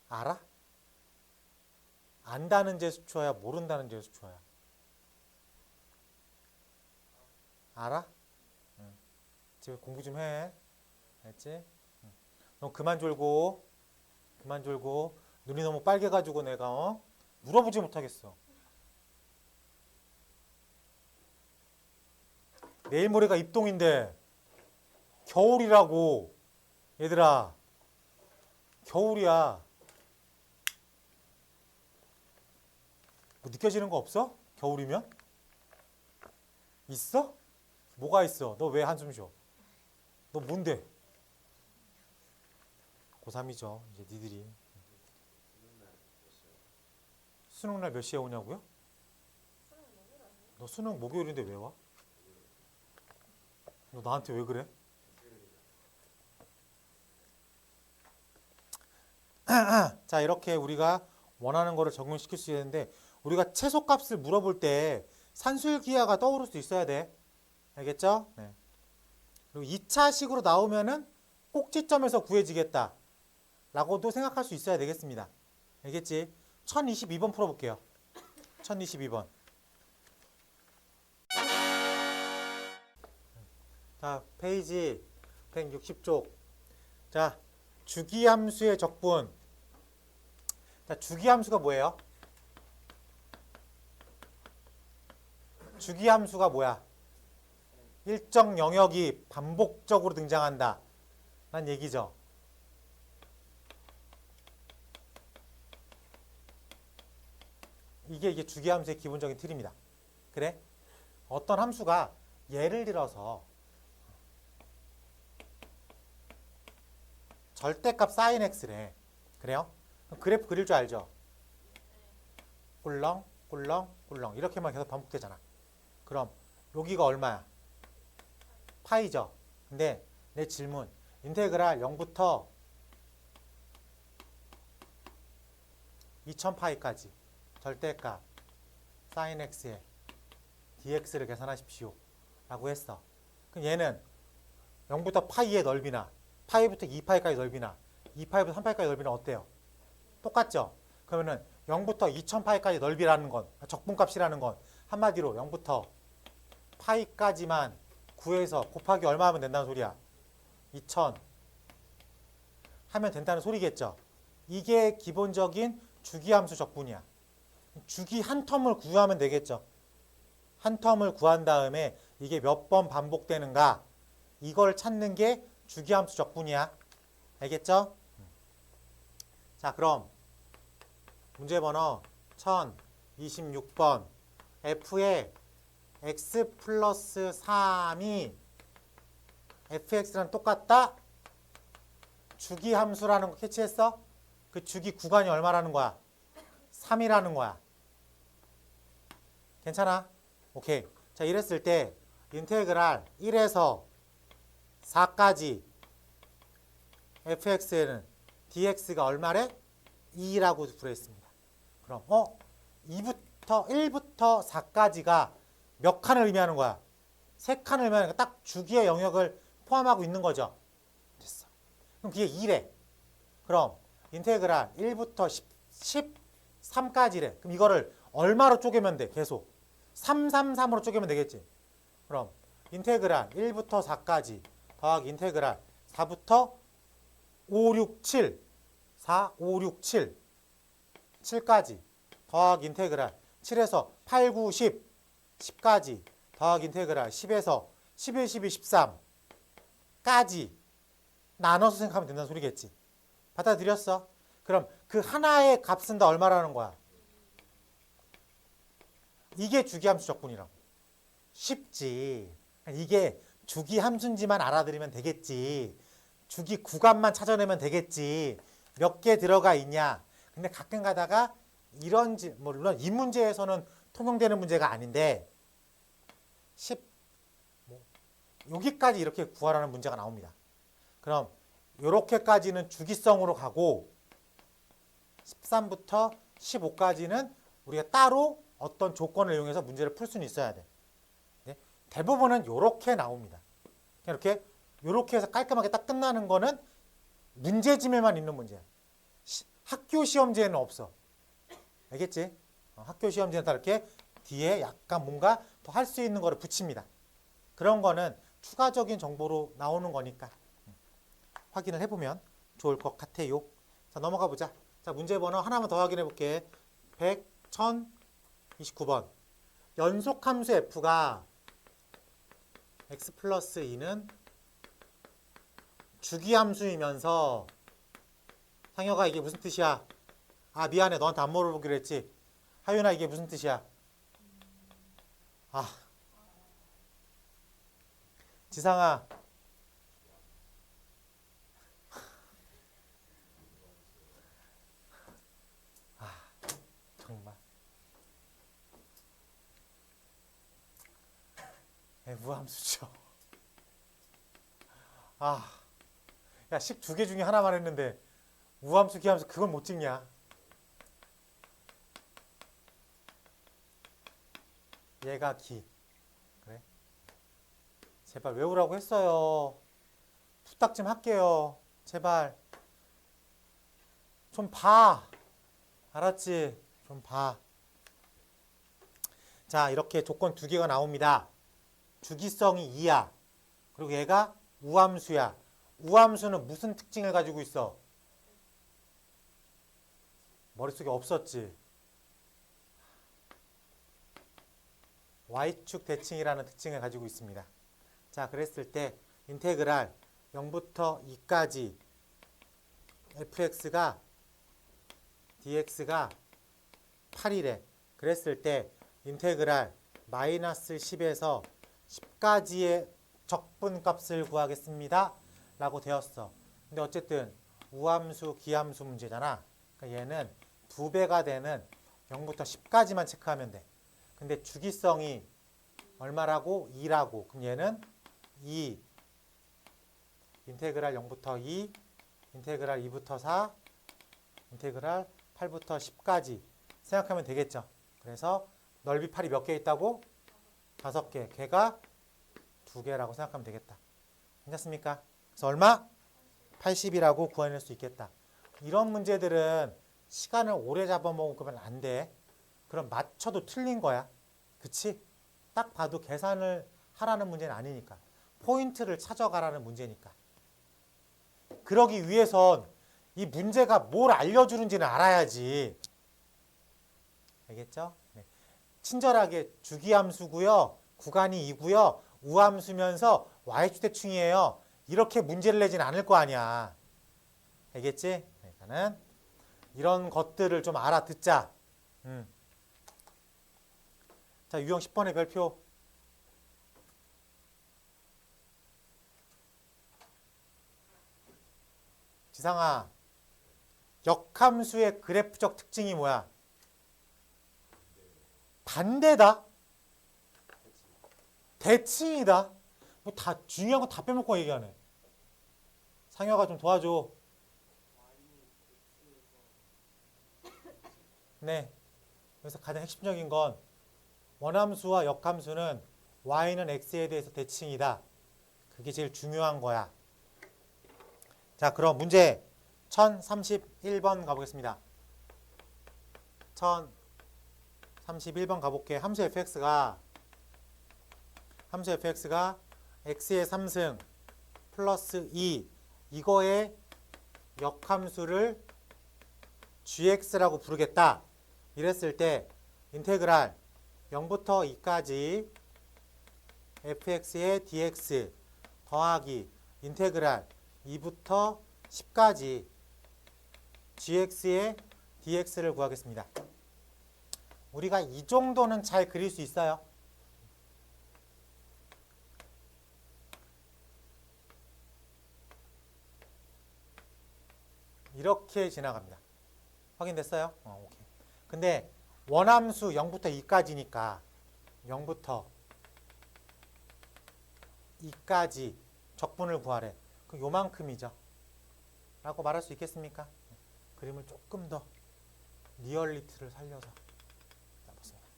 S1: 알아? 안다는 제스처야, 모른다는 제스처야? 알아? 응. 집에 공부 좀 해. 알지? 응. 너 그만 졸고 눈이 너무 빨개가지고 내가 물어보지 못하겠어. 내일 모레가 입동인데 겨울이라고. 얘들아, 겨울이야. 뭐 느껴지는 거 없어? 겨울이면? 있어? 뭐가 있어? 너 왜 한숨 쉬어? 너 뭔데? 고3이죠. 이제 니들이. 수능 날 몇 시에 오냐고요? 너 수능 목요일인데 왜 와? 너 나한테 왜 그래? 자, 이렇게 우리가 원하는 거를 적용시킬 수 있는데 우리가 최소값을 물어볼 때 산술기하가 떠오를 수 있어야 돼. 알겠죠? 네. 그리고 2차식으로 나오면은 꼭지점에서 구해지겠다 라고도 생각할 수 있어야 되겠습니다. 알겠지? 1022번 풀어볼게요. 1022번. 자, 페이지 160쪽. 자, 주기함수의 적분. 자, 주기함수가 뭐예요? 주기함수가 뭐야? 일정 영역이 반복적으로 등장한다 란 얘기죠. 이게 주기함수의 기본적인 틀입니다. 그래? 어떤 함수가 예를 들어서 절대값 sin x래. 그래요? 그럼 그래프 그릴 줄 알죠? 꿀렁 꿀렁 꿀렁 이렇게만 계속 반복되잖아. 그럼 여기가 얼마야? 파이죠. 근데 내 질문, 인테그랄 0부터 2000파이까지 절대값 sin x의 dx를 계산하십시오 라고 했어. 그럼 얘는 0부터 파이의 넓이나 파이부터 2파이까지 넓이나 2파이부터 3파이까지 넓이는 어때요? 똑같죠? 그러면은 0부터 2000파이까지 넓이라는 건 적분값이라는 건 한마디로 0부터 파이까지만 구해서 곱하기 얼마 하면 된다는 소리야? 2000 하면 된다는 소리겠죠. 이게 기본적인 주기함수 적분이야. 주기 한 텀을 구하면 되겠죠. 한 텀을 구한 다음에 이게 몇 번 반복되는가 이걸 찾는 게 주기함수 적분이야. 알겠죠? 자, 그럼 문제 번호 1026번 f의 x 플러스 3이 fx랑 똑같다? 주기함수라는 거 캐치했어? 그 주기 구간이 얼마라는 거야? 3이라는 거야. 괜찮아? 오케이. 자, 이랬을 때 인테그랄 1에서 4까지 fx에는 dx가 얼마래? 2라고 구했습니다. 그럼 1부터 4까지가 몇 칸을 의미하는 거야? 3칸을 의미하는 거야. 딱 주기의 영역을 포함하고 있는 거죠. 됐어. 그럼 그게 2래. 그럼 인테그랄 1부터 13까지래. 그럼 이거를 얼마로 쪼개면 돼? 계속 333으로 쪼개면 되겠지. 그럼 인테그랄 1부터 4까지 더하기 인테그랄 4부터 5, 6, 7 4, 5, 6, 7 7까지 더하기 인테그랄 7에서 8, 9, 10 10까지 더하기 인테그랄 10에서 11, 12, 13까지 나눠서 생각하면 된다는 소리겠지. 받아들였어? 그럼 그 하나의 값은 다 얼마라는 거야? 이게 주기함수 적분이라고. 쉽지. 이게 주기함수인지만 알아들으면 되겠지. 주기 구간만 찾아내면 되겠지. 몇 개 들어가 있냐. 근데 가끔 가다가 물론 이 문제에서는 통용되는 문제가 아닌데 여기까지 이렇게 구하라는 문제가 나옵니다. 그럼 요렇게까지는 주기성으로 가고 13부터 15까지는 우리가 따로 어떤 조건을 이용해서 문제를 풀 수는 있어야 돼. 네? 대부분은 요렇게 나옵니다. 요렇게 해서 깔끔하게 딱 끝나는 거는 문제집에만 있는 문제야. 학교 시험지에는 없어. 알겠지? 학교 시험지는 다 이렇게 뒤에 약간 뭔가 더 할 수 있는 거를 붙입니다. 그런 거는 추가적인 정보로 나오는 거니까 확인을 해보면 좋을 것 같아요. 자, 넘어가 보자. 자, 문제 번호 하나만 더 확인해 볼게. 100, 1029번. 연속함수 f가 x 플러스 2는 주기함수이면서 상혁아 이게 무슨 뜻이야? 아, 미안해. 너한테 안 물어보기로 했지. 하윤아 이게 무슨 뜻이야? 아, 지상아 정말 무함수죠. 아, 야, 식 2개 중에 하나만 했는데 우함수, 기함수 그걸 못 찍냐? 얘가 기. 그래? 제발 외우라고 했어요. 부탁 좀 할게요. 제발. 좀 봐. 알았지? 좀 봐. 자, 이렇게 조건 2개가 나옵니다. 주기성이 2야. 그리고 얘가 우함수야. 우함수는 무슨 특징을 가지고 있어? 머릿속에 없었지. Y축 대칭이라는 특징을 가지고 있습니다. 자, 그랬을 때 인테그랄 0부터 2까지 fx가 dx가 8이래. 그랬을 때 인테그랄 마이너스 10에서 10까지의 적분값을 구하겠습니다. 라고 되었어. 근데 어쨌든 우함수, 기함수 문제잖아. 그러니까 얘는 2배가 되는 0부터 10까지만 체크하면 돼. 근데 주기성이 얼마라고? 2라고. 그럼 얘는 2 인테그랄 0부터 2 인테그랄 2부터 4 인테그랄 8부터 10까지 생각하면 되겠죠. 그래서 넓이 8이 몇 개 있다고? 5개. 걔가 2개라고 생각하면 되겠다. 괜찮습니까? 그래서 얼마? 80이라고 구해낼 수 있겠다. 이런 문제들은 시간을 오래 잡아먹으면 안 돼. 그럼 맞춰도 틀린 거야. 그치? 딱 봐도 계산을 하라는 문제는 아니니까. 포인트를 찾아가라는 문제니까. 그러기 위해선 이 문제가 뭘 알려주는지는 알아야지. 알겠죠? 네. 친절하게 주기함수고요. 구간이 2고요. 우함수면서 y축대충이에요. 이렇게 문제를 내진 않을 거 아니야. 알겠지? 그러니까는 이런 것들을 좀 알아듣자. 자, 유형 10번의 별표. 지상아, 역함수의 그래프적 특징이 뭐야? 반대다? 대칭이다? 뭐 다 중요한 거 다 빼먹고 얘기하네. 상혁아 좀 도와줘. 네. 여기서 가장 핵심적인 건 원함수와 역함수는 y는 x에 대해서 대칭이다. 그게 제일 중요한 거야. 자, 그럼 문제 1031번 가보겠습니다. 1031번 가볼게. 함수 fx가 x의 3승 플러스 2 이거의 역함수를 gx라고 부르겠다. 이랬을 때 인테그랄 0부터 2까지 fx의 dx 더하기 인테그랄 2부터 10까지 gx의 dx를 구하겠습니다. 우리가 이 정도는 잘 그릴 수 있어요. 이렇게 지나갑니다. 확인됐어요? 오케이. 근데 원함수 0부터 2까지니까 0부터 2까지 적분을 구하래. 그 요만큼이죠. 라고 말할 수 있겠습니까? 그림을 조금 더 리얼리티를 살려서 보겠습니다.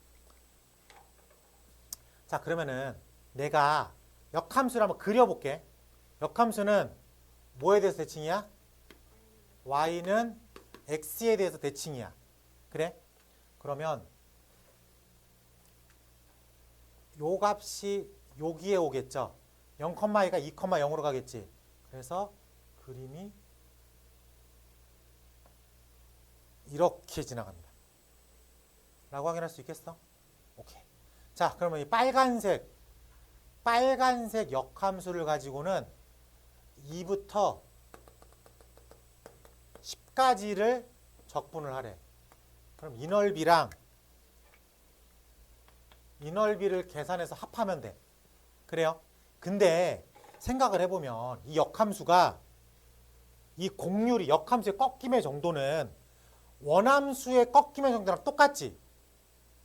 S1: 자, 그러면은 내가 역함수를 한번 그려볼게. 역함수는 뭐에 대해서 대칭이야? y는 x에 대해서 대칭이야. 그래? 그러면 요 값이 여기에 오겠죠. 0,2가 2,0으로 가겠지. 그래서 그림이 이렇게 지나갑니다. 라고 확인할 수 있겠어? 오케이. 자, 그러면 이 빨간색 역함수를 가지고는 2부터 10까지를 적분을 하래. 그럼 이 넓이를 계산해서 합하면 돼. 그래요? 근데 생각을 해보면 이 역함수가 이 곡률이 역함수의 꺾임의 정도는 원함수의 꺾임의 정도랑 똑같지?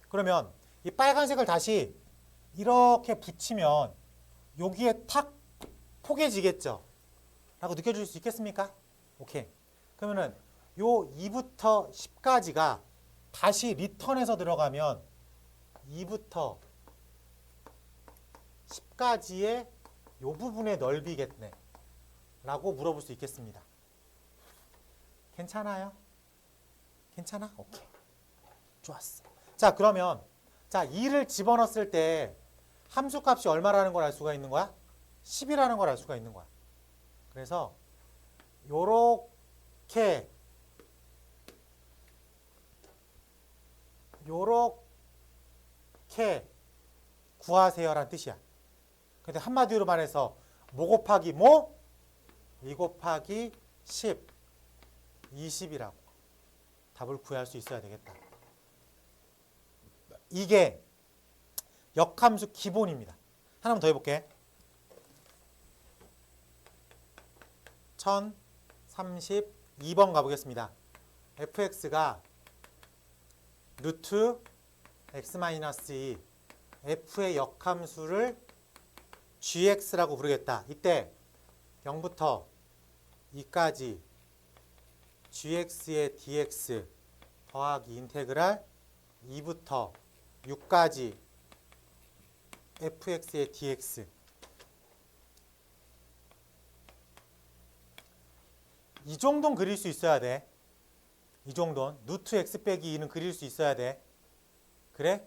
S1: 그러면 이 빨간색을 다시 이렇게 붙이면 여기에 탁 포개지겠죠? 라고 느껴질 수 있겠습니까? 오케이. 그러면은 요 2부터 10까지가 다시 리턴해서 들어가면 2부터 10까지의 요 부분의 넓이겠네. 라고 물어볼 수 있겠습니다. 괜찮아요? 괜찮아? 오케이. 좋았어. 자, 그러면 자, 2를 집어넣었을 때 함수값이 얼마라는 걸 알 수가 있는 거야? 10이라는 걸 알 수가 있는 거야. 그래서 요렇게 구하세요라는 뜻이야. 근데 한마디로 말해서 뭐 곱하기 뭐? 2 곱하기 10, 20이라고 답을 구할 수 있어야 되겠다. 이게 역함수 기본입니다. 하나만 더 해볼게. 1032번 가보겠습니다. fx가 루트 x-2 f의 역함수를 gx라고 부르겠다. 이때 0부터 2까지 gx의 dx 더하기 인테그랄 2부터 6까지 fx의 dx. 이 정도는 그릴 수 있어야 돼. 이 정도는. 루트 x 빼기 2는 그릴 수 있어야 돼. 그래?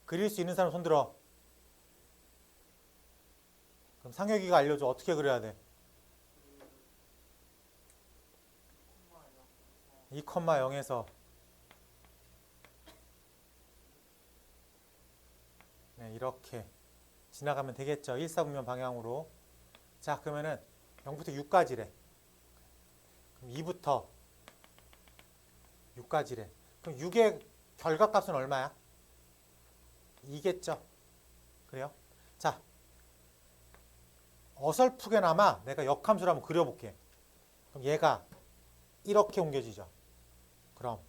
S1: 그릴 수 있는 사람 손들어. 그럼 상혁이가 알려줘. 어떻게 그려야 돼? 2,0에서 네, 이렇게 지나가면 되겠죠. 일사분면 방향으로. 자, 그러면은 0부터 6까지래. 그럼 2부터 6까지래. 그럼 6의 결과값은 얼마야? 2겠죠. 그래요? 자, 어설프게나마 내가 역함수를 한번 그려볼게. 그럼 얘가 이렇게 옮겨지죠. 그럼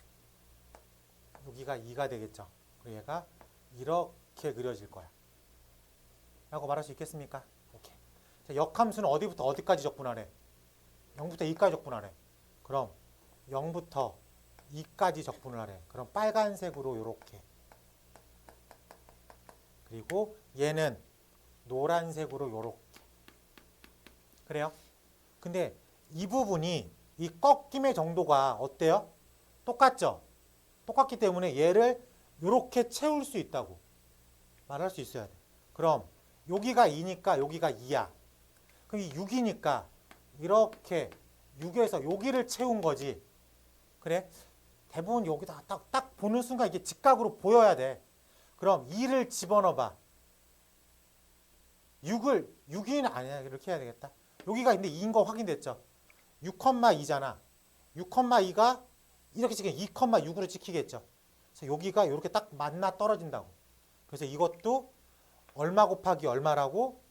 S1: 여기가 2가 되겠죠. 그리고 얘가 이렇게 그려질 거야. 라고 말할 수 있겠습니까? 오케이. 자, 역함수는 어디부터 어디까지 적분하래? 0부터 2까지 적분하래. 그럼 0부터 2까지 적분을 하래. 그럼 빨간색으로 이렇게. 그리고 얘는 노란색으로 이렇게. 그래요? 근데 이 부분이 이 꺾임의 정도가 어때요? 똑같죠? 똑같기 때문에 얘를 이렇게 채울 수 있다고 말할 수 있어야 돼. 그럼 여기가 2니까 여기가 2야. 그럼 이 6이니까 이렇게 6에서 여기를 채운 거지. 그래? 대부분 여기다 딱 보는 순간 이게 직각으로 보여야 돼. 그럼 2를 집어넣어봐. 6은 아니야. 이렇게 해야 되겠다. 여기가 근데 2인 거 확인됐죠? 6,2잖아. 6,2가 이렇게 찍히면 2,6으로 찍히겠죠? 그래서 여기가 이렇게 딱 만나 떨어진다고. 그래서 이것도 얼마 곱하기 얼마라고?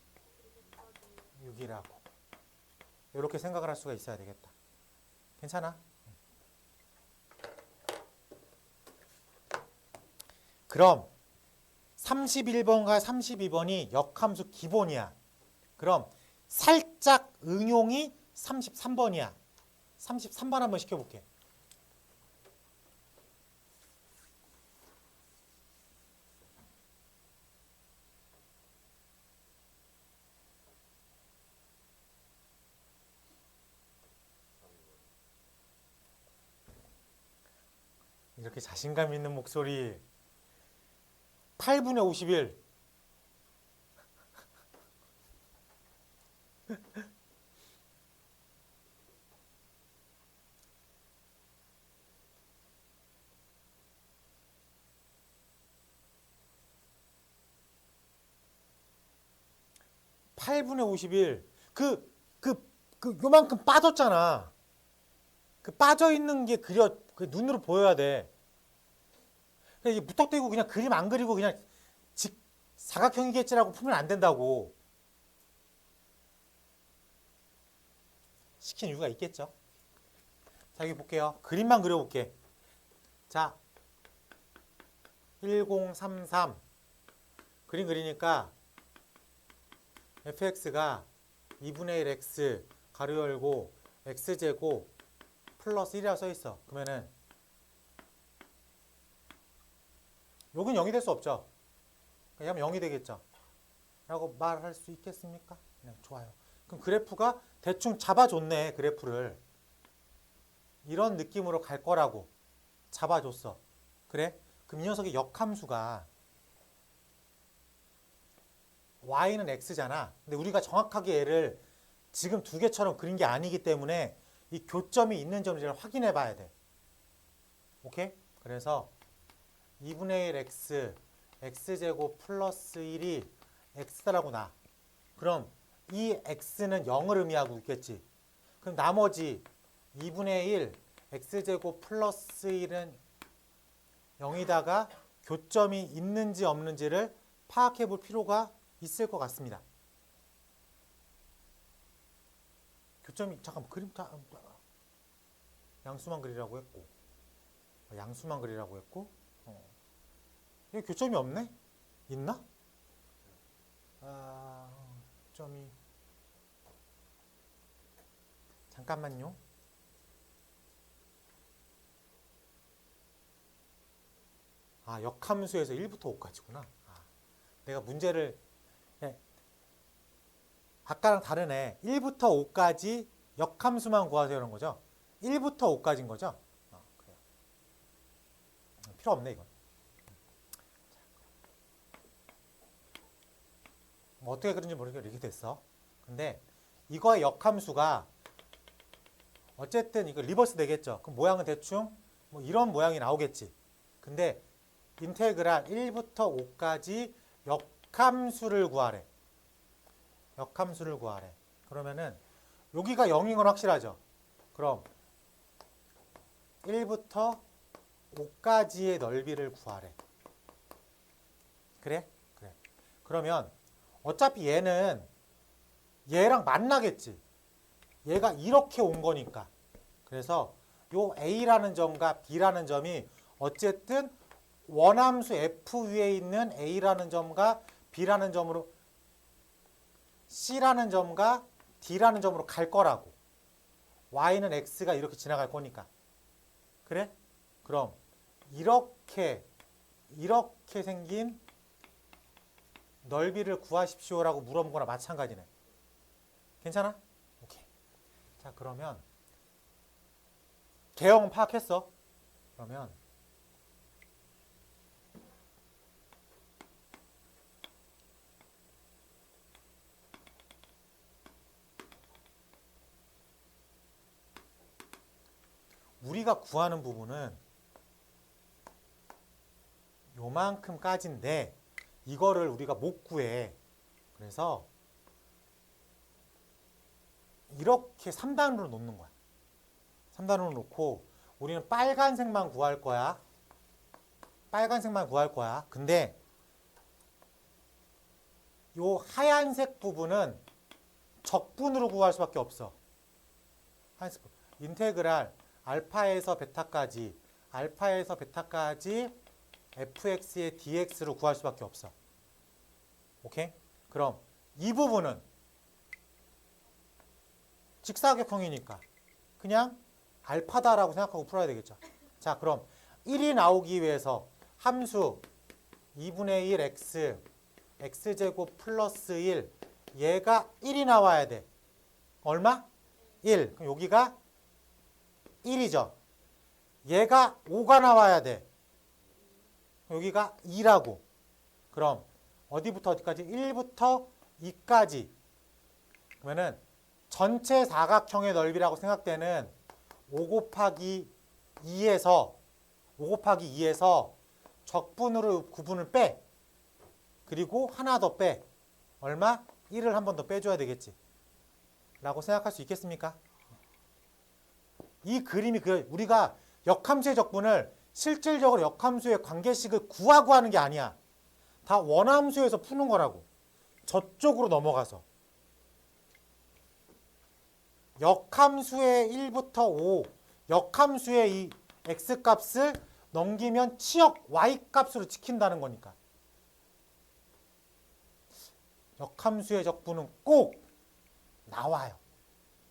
S1: 6이라고. 이렇게 생각을 할 수가 있어야 되겠다. 괜찮아? 그럼 31번과 32번이 역함수 기본이야. 그럼 살짝 응용이 33번이야. 33번 한번 시켜볼게. 이렇게 자신감 있는 목소리. 8분의 51. 요만큼 빠졌잖아. 그 빠져있는 게 그 눈으로 보여야 돼. 이게 무턱대고 그냥 그림 안 그리고 그냥 사각형이겠지라고 풀면 안 된다고. 시킨 이유가 있겠죠. 자, 여기 볼게요. 그림만 그려볼게. 자, 1033 그림 그리니까 fx가 2분의 1x 가로 열고 x제곱 플러스 1이라고 써있어. 그러면은 여긴 0이 될 수 없죠. 그냥 0이 되겠죠. 라고 말할 수 있겠습니까? 네, 좋아요. 그럼 그래프가 대충 잡아줬네. 그래프를. 이런 느낌으로 갈 거라고 잡아줬어. 그래? 그럼 이 녀석의 역함수가 y는 x잖아. 근데 우리가 정확하게 얘를 지금 두 개처럼 그린 게 아니기 때문에 이 교점이 있는지를 확인해 봐야 돼. 오케이? 그래서 2분의 1 x x제곱 플러스 1이 x라고 나. 그럼 이 x는 0을 의미하고 있겠지. 그럼 나머지 2분의 1 x제곱 플러스 1은 0이다가 교점이 있는지 없는지를 파악해 볼 필요가 있을 것 같습니다. 교점이 잠깐 그림 양수만 그리라고 했고 양수만 그리라고 했고 여기 교점이 없네? 있나? 교점이 잠깐만요. 역함수에서 1부터 5까지구나. 내가 문제를 아까랑 다르네. 1부터 5까지 역함수만 구하세요 이런 거죠. 1부터 5까지인 거죠. 그래요. 필요 없네 이건. 어떻게 그런지 모르겠는데 이렇게 됐어. 근데 이거의 역함수가 어쨌든 이거 리버스 되겠죠. 그럼 모양은 대충 뭐 이런 모양이 나오겠지. 근데 인테그랄 1부터 5까지 역함수를 구하래. 역함수를 구하래. 그러면은 여기가 0인 건 확실하죠. 그럼 1부터 5까지의 넓이를 구하래. 그래? 그래. 그러면 어차피 얘는 얘랑 만나겠지. 얘가 이렇게 온 거니까. 그래서 요 A라는 점과 B라는 점이 어쨌든 원함수 F 위에 있는 A라는 점과 B라는 점으로 C라는 점과 D라는 점으로 갈 거라고. Y는 X가 이렇게 지나갈 거니까. 그래? 그럼 이렇게 생긴 넓이를 구하십시오라고 물어본 거나 마찬가지네. 괜찮아? 오케이. 자, 그러면 개형은 파악했어. 그러면 우리가 구하는 부분은 요만큼까지인데 이거를 우리가 못 구해. 그래서 이렇게 3단으로 놓는 거야. 3단으로 놓고 우리는 빨간색만 구할 거야. 빨간색만 구할 거야. 근데 요 하얀색 부분은 적분으로 구할 수밖에 없어. 하얀색 부분. 인테그랄 알파에서 베타까지 fx의 dx로 구할 수밖에 없어. 오케이? 그럼 이 부분은 직사각형이니까 그냥 알파다라고 생각하고 풀어야 되겠죠. 자, 그럼 1이 나오기 위해서 함수 2분의 1 x제곱 플러스 1 얘가 1이 나와야 돼. 얼마? 1. 그럼 여기가 1이죠. 얘가 5가 나와야 돼. 여기가 2라고. 그럼 어디부터 어디까지? 1부터 2까지. 그러면은 전체 사각형의 넓이라고 생각되는 5 곱하기 2에서 적분으로 구분을 빼. 그리고 하나 더 빼. 얼마? 1을 한 번 더 빼줘야 되겠지. 라고 생각할 수 있겠습니까? 이 그림이 우리가 역함수의 적분을 실질적으로 역함수의 관계식을 구하고 하는 게 아니야. 다 원함수에서 푸는 거라고. 저쪽으로 넘어가서. 역함수의 1부터 5, 역함수의 이 x값을 넘기면 치역 y값으로 지킨다는 거니까. 역함수의 적분은 꼭 나와요.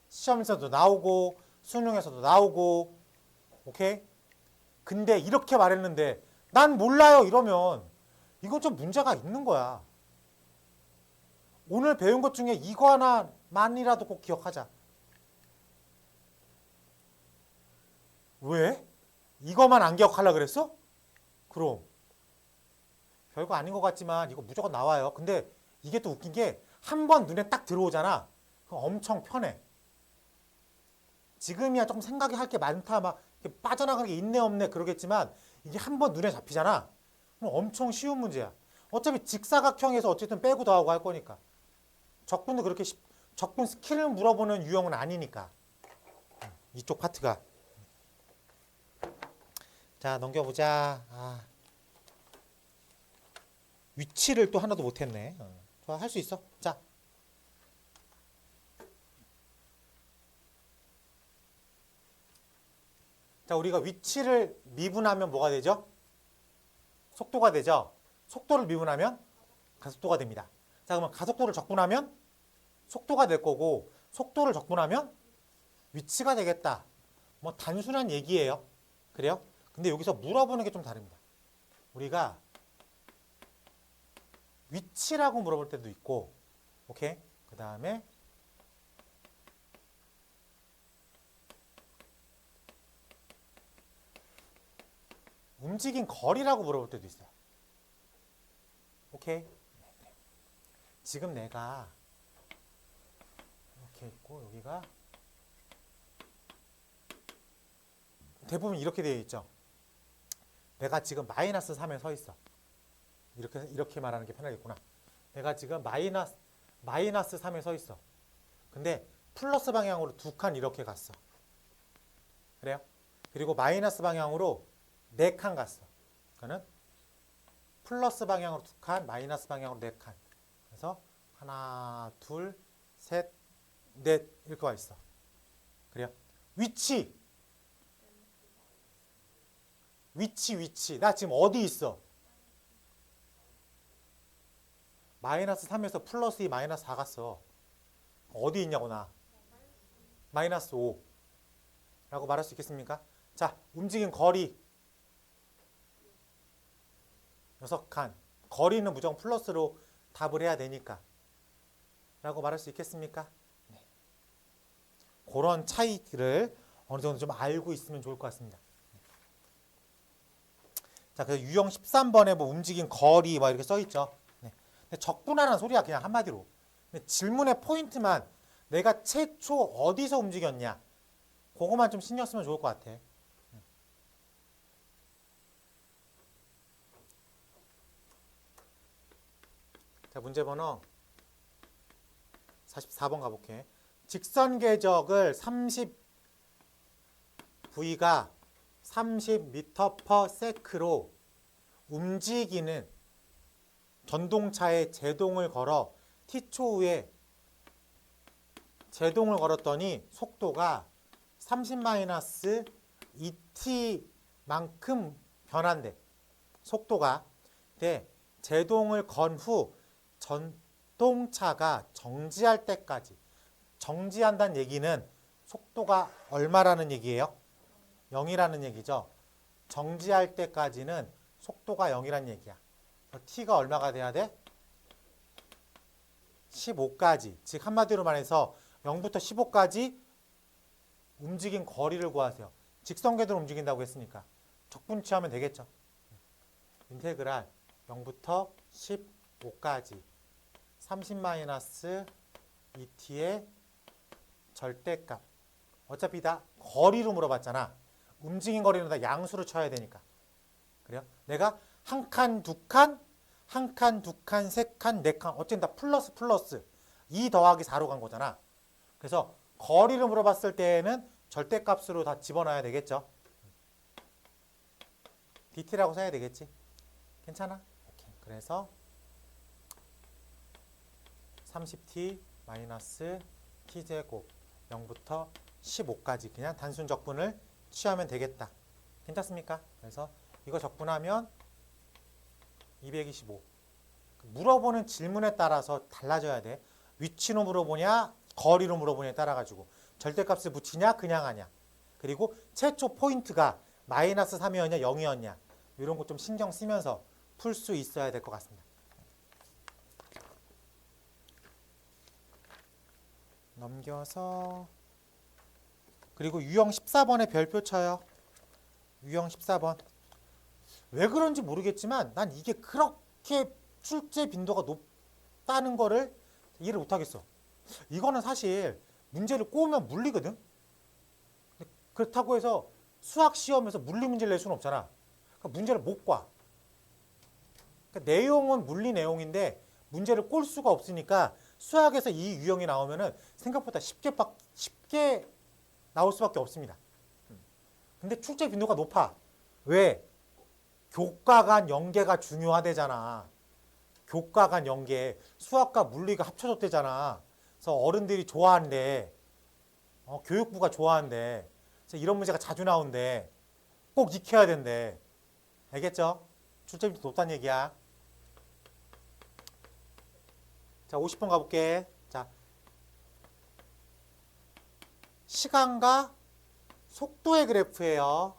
S1: 시험에서도 나오고 수능에서도 나오고. 오케이? 근데 이렇게 말했는데 난 몰라요 이러면 이건 좀 문제가 있는 거야. 오늘 배운 것 중에 이거 하나만이라도 꼭 기억하자. 왜? 이거만 안 기억하려고 그랬어? 그럼 별거 아닌 것 같지만 이거 무조건 나와요. 근데 이게 또 웃긴 게 한 번 눈에 딱 들어오잖아. 그럼 엄청 편해. 지금이야 조금 생각이 할 게 많다, 막 빠져나가는 게 있네 없네 그러겠지만 이게 한 번 눈에 잡히잖아. 그럼 엄청 쉬운 문제야. 어차피 직사각형에서 어쨌든 빼고 더하고 할 거니까. 적분도 그렇게 적분 스킬을 물어보는 유형은 아니니까. 이쪽 파트가. 자, 넘겨보자. 위치를 또 하나도 못했네. 좋아, 할 수 있어. 자. 자, 우리가 위치를 미분하면 뭐가 되죠? 속도가 되죠? 속도를 미분하면 가속도가 됩니다. 자, 그러면 가속도를 적분하면 속도가 될 거고, 속도를 적분하면 위치가 되겠다. 뭐 단순한 얘기예요. 그래요? 근데 여기서 물어보는 게 좀 다릅니다. 우리가 위치라고 물어볼 때도 있고, 오케이? 그 다음에 움직인 거리라고 물어볼 때도 있어요. 오케이? 지금 내가 이렇게 있고 여기가 대부분 이렇게 되어 있죠. 내가 지금 마이너스 3에 서 있어. 이렇게 말하는 게 편하겠구나. 내가 지금 마이너스 3에 서 있어. 근데 플러스 방향으로 두 칸 이렇게 갔어. 그래요? 그리고 마이너스 방향으로 네 칸 갔어. 그러니까는 플러스 방향으로 두 칸, 마이너스 방향으로 네 칸. 그래서 하나, 둘, 셋, 넷 이렇게 와 있어. 그래요? 위치. 나 지금 어디 있어? 마이너스 3에서 플러스 2, 마이너스 4 갔어. 어디 있냐고 나. 마이너스 5 라고 말할 수 있겠습니까? 자, 움직인 거리 6칸. 거리는 무조건 플러스로 답을 해야 되니까 라고 말할 수 있겠습니까? 네. 그런 차이를 어느 정도 좀 알고 있으면 좋을 것 같습니다. 자, 그래서 유형 13번에 뭐 움직인 거리 막 이렇게 써 있죠. 네. 근데 적분하라는 소리야, 그냥 한마디로. 근데 질문의 포인트만 내가 최초 어디서 움직였냐, 그거만 좀 신경 쓰면 좋을 것 같아. 자, 문제 번호 44번 가볼게. 직선 궤적을 30V가 30m/s로 움직이는 전동차에 제동을 걸어 T초 후에 제동을 걸었더니 속도가 30-2t만큼 변한대. 속도가. 근데 제동을 건 후 전동차가 정지할 때까지. 정지한다는 얘기는 속도가 얼마라는 얘기예요? 0이라는 얘기죠. 정지할 때까지는 속도가 0이라는 얘기야. t가 얼마가 돼야 돼? 15까지. 즉 한마디로 말해서 0부터 15까지 움직인 거리를 구하세요. 직선궤도로 움직인다고 했으니까 적분 취하면 되겠죠. 인테그랄 0부터 15까지 30-2t의 절대값. 어차피 다 거리로 물어봤잖아. 움직인 거리는 다 양수로 쳐야 되니까. 그래요? 내가 한 칸, 두 칸, 한 칸, 두 칸, 세 칸, 네 칸. 어쨌든 다 플러스 2 더하기 4로 간 거잖아. 그래서 거리를 물어봤을 때에는 절대값으로 다 집어넣어야 되겠죠. dt라고 써야 되겠지. 괜찮아? 오케이. 그래서 30t 마이너스 t제곱 0부터 15까지 그냥 단순 적분을 취하면 되겠다. 괜찮습니까? 그래서 이거 적분하면 225. 물어보는 질문에 따라서 달라져야 돼. 위치로 물어보냐, 거리로 물어보냐에 따라 가지고 절대값을 붙이냐, 그냥 하냐. 그리고 최초 포인트가 마이너스 3이었냐, 0이었냐. 이런 거 좀 신경 쓰면서 풀 수 있어야 될 것 같습니다. 넘겨서 그리고 유형 14번에 별표 쳐요. 유형 14번. 왜 그런지 모르겠지만 난 이게 그렇게 출제 빈도가 높다는 거를 이해를 못하겠어. 이거는 사실 문제를 꼬우면 물리거든. 그렇다고 해서 수학 시험에서 물리 문제를 낼 수는 없잖아. 그러니까 문제를 못 꽈. 그러니까 내용은 물리 내용인데 문제를 꼴 수가 없으니까 수학에서 이 유형이 나오면은 생각보다 쉽게 나올 수밖에 없습니다. 근데 출제 빈도가 높아. 왜? 교과 간 연계가 중요하대잖아. 교과 간 연계. 수학과 물리가 합쳐졌대잖아. 그래서 어른들이 좋아한대. 교육부가 좋아한대. 그래서 이런 문제가 자주 나온대. 꼭 익혀야 된대. 알겠죠? 출제 빈도 높다는 얘기야. 자, 50번 가볼게. 자, 시간과 속도의 그래프예요.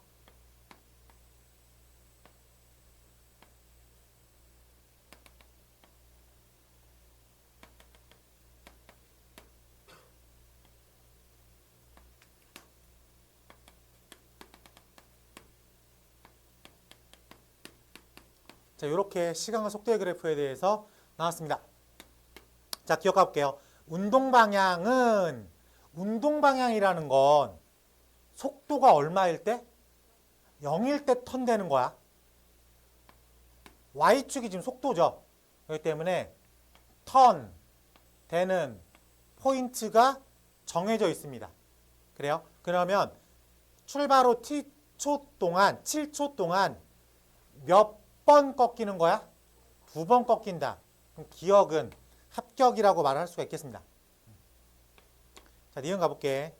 S1: 자, 이렇게 시간과 속도의 그래프에 대해서 나왔습니다. 자, 기억해 볼게요. 운동 방향이라는 건 속도가 얼마일 때? 0일 때 턴되는 거야. Y축이 지금 속도죠. 그렇기 때문에 턴 되는 포인트가 정해져 있습니다. 그래요? 그러면 출발 후 T초 동안, 7초 동안 몇 번 꺾이는 거야? 2번 꺾인다. 그럼 기억은 합격이라고 말할 수가 있겠습니다. 자, 니은 가볼게.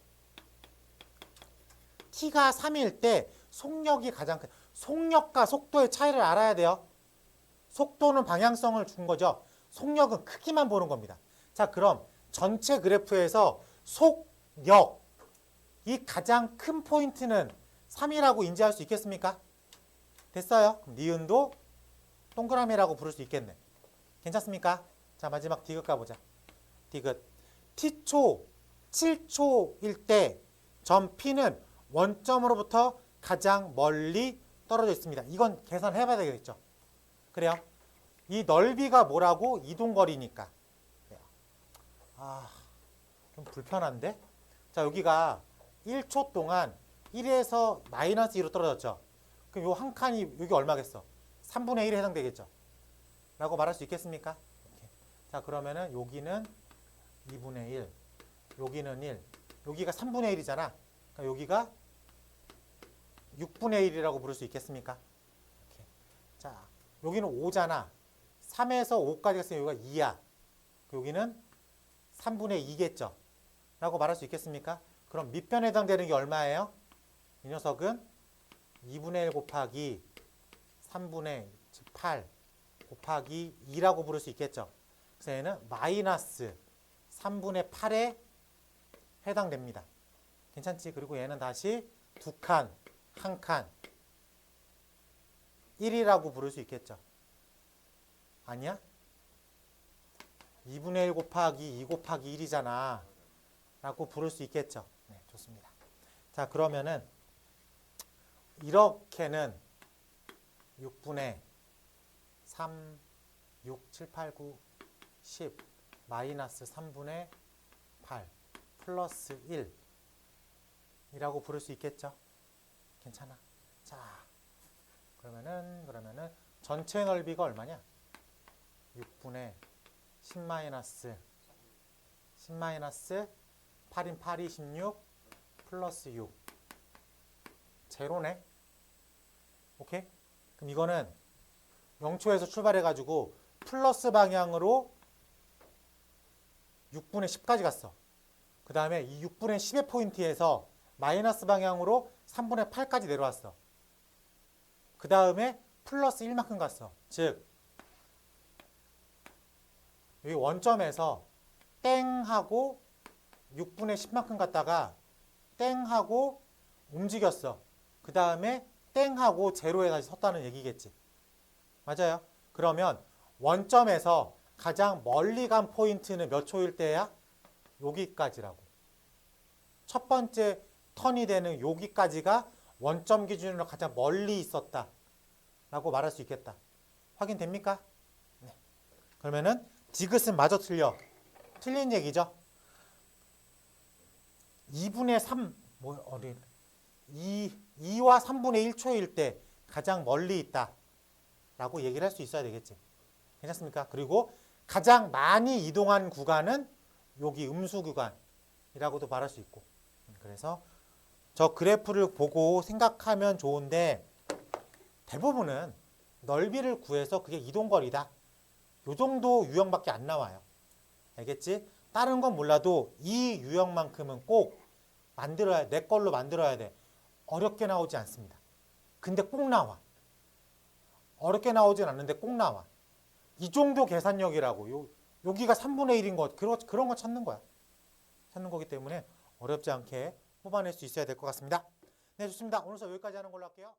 S1: T가 3일 때 속력이 가장 큰, 속력과 속도의 차이를 알아야 돼요. 속도는 방향성을 준 거죠. 속력은 크기만 보는 겁니다. 자, 그럼 전체 그래프에서 속력이 가장 큰 포인트는 3이라고 인지할 수 있겠습니까? 됐어요. 그럼 니은도 동그라미라고 부를 수 있겠네. 괜찮습니까? 자, 마지막 디귿 가보자. 디귿. T초 7초일 때 점 P는 원점으로부터 가장 멀리 떨어져 있습니다. 이건 계산해봐야 되겠죠. 그래요. 이 넓이가 뭐라고? 이동거리니까. 좀 불편한데? 자, 여기가 1초 동안 1에서 마이너스 2로 떨어졌죠. 그럼 요 한 칸이 여기 얼마겠어? 3분의 1에 해당되겠죠. 라고 말할 수 있겠습니까? 이렇게. 자, 그러면은 여기는 2분의 1, 여기는 1, 여기가 3분의 1이잖아. 그러니까 여기가 6분의 1이라고 부를 수 있겠습니까? 이렇게. 자, 여기는 5잖아. 3에서 5까지 갔으면 여기가 2야. 여기는 3분의 2겠죠. 라고 말할 수 있겠습니까? 그럼 밑변에 해당되는 게 얼마예요? 이 녀석은 2분의 1 곱하기 3분의 8 곱하기 2라고 부를 수 있겠죠. 그래서 얘는 마이너스 3분의 8에 해당됩니다. 괜찮지? 그리고 얘는 다시 두 칸, 한 칸 1이라고 부를 수 있겠죠. 아니야? 2분의 1 곱하기 2 곱하기 1이잖아. 라고 부를 수 있겠죠. 네, 좋습니다. 자, 그러면은 이렇게는 6분의 3, 6, 7, 8, 9, 10 마이너스 3분의 8 플러스 1 이라고 부를 수 있겠죠. 괜찮아. 자, 그러면은 전체 넓이가 얼마냐? 6분의 10 마이너스 8인 8이 16 플러스 6 제로네. 오케이? 그럼 이거는 0초에서 출발해가지고 플러스 방향으로 6분의 10까지 갔어. 그 다음에 이 6분의 10의 포인트에서 마이너스 방향으로 3분의 8까지 내려왔어. 그 다음에 플러스 1만큼 갔어. 즉 여기 원점에서 땡하고 6분의 10만큼 갔다가 땡하고 움직였어. 그 다음에 땡하고 제로에 다시 섰다는 얘기겠지. 맞아요. 그러면 원점에서 가장 멀리 간 포인트는 몇 초일 때야? 여기까지라고. 첫 번째 턴이 되는 여기까지가 원점 기준으로 가장 멀리 있었다 라고 말할 수 있겠다. 확인됩니까? 네. 그러면은 디귿은 마저 틀려. 틀린 얘기죠. 2분의 3, 2와 3분의 1초일 때 가장 멀리 있다 라고 얘기를 할 수 있어야 되겠지. 괜찮습니까? 그리고 가장 많이 이동한 구간은 여기 음수 구간이라고도 말할 수 있고. 그래서 저 그래프를 보고 생각하면 좋은데 대부분은 넓이를 구해서 그게 이동거리다. 요 정도 유형밖에 안 나와요. 알겠지? 다른 건 몰라도 이 유형만큼은 꼭 만들어야, 내 걸로 만들어야 돼. 어렵게 나오지 않습니다. 근데 꼭 나와. 어렵게 나오진 않는데 꼭 나와. 이 정도 계산력이라고. 여기가 3분의 1인 것, 그런 거 찾는 거야. 찾는 거기 때문에 어렵지 않게 뽑아낼 수 있어야 될 것 같습니다. 네, 좋습니다. 오늘 수업 여기까지 하는 걸로 할게요.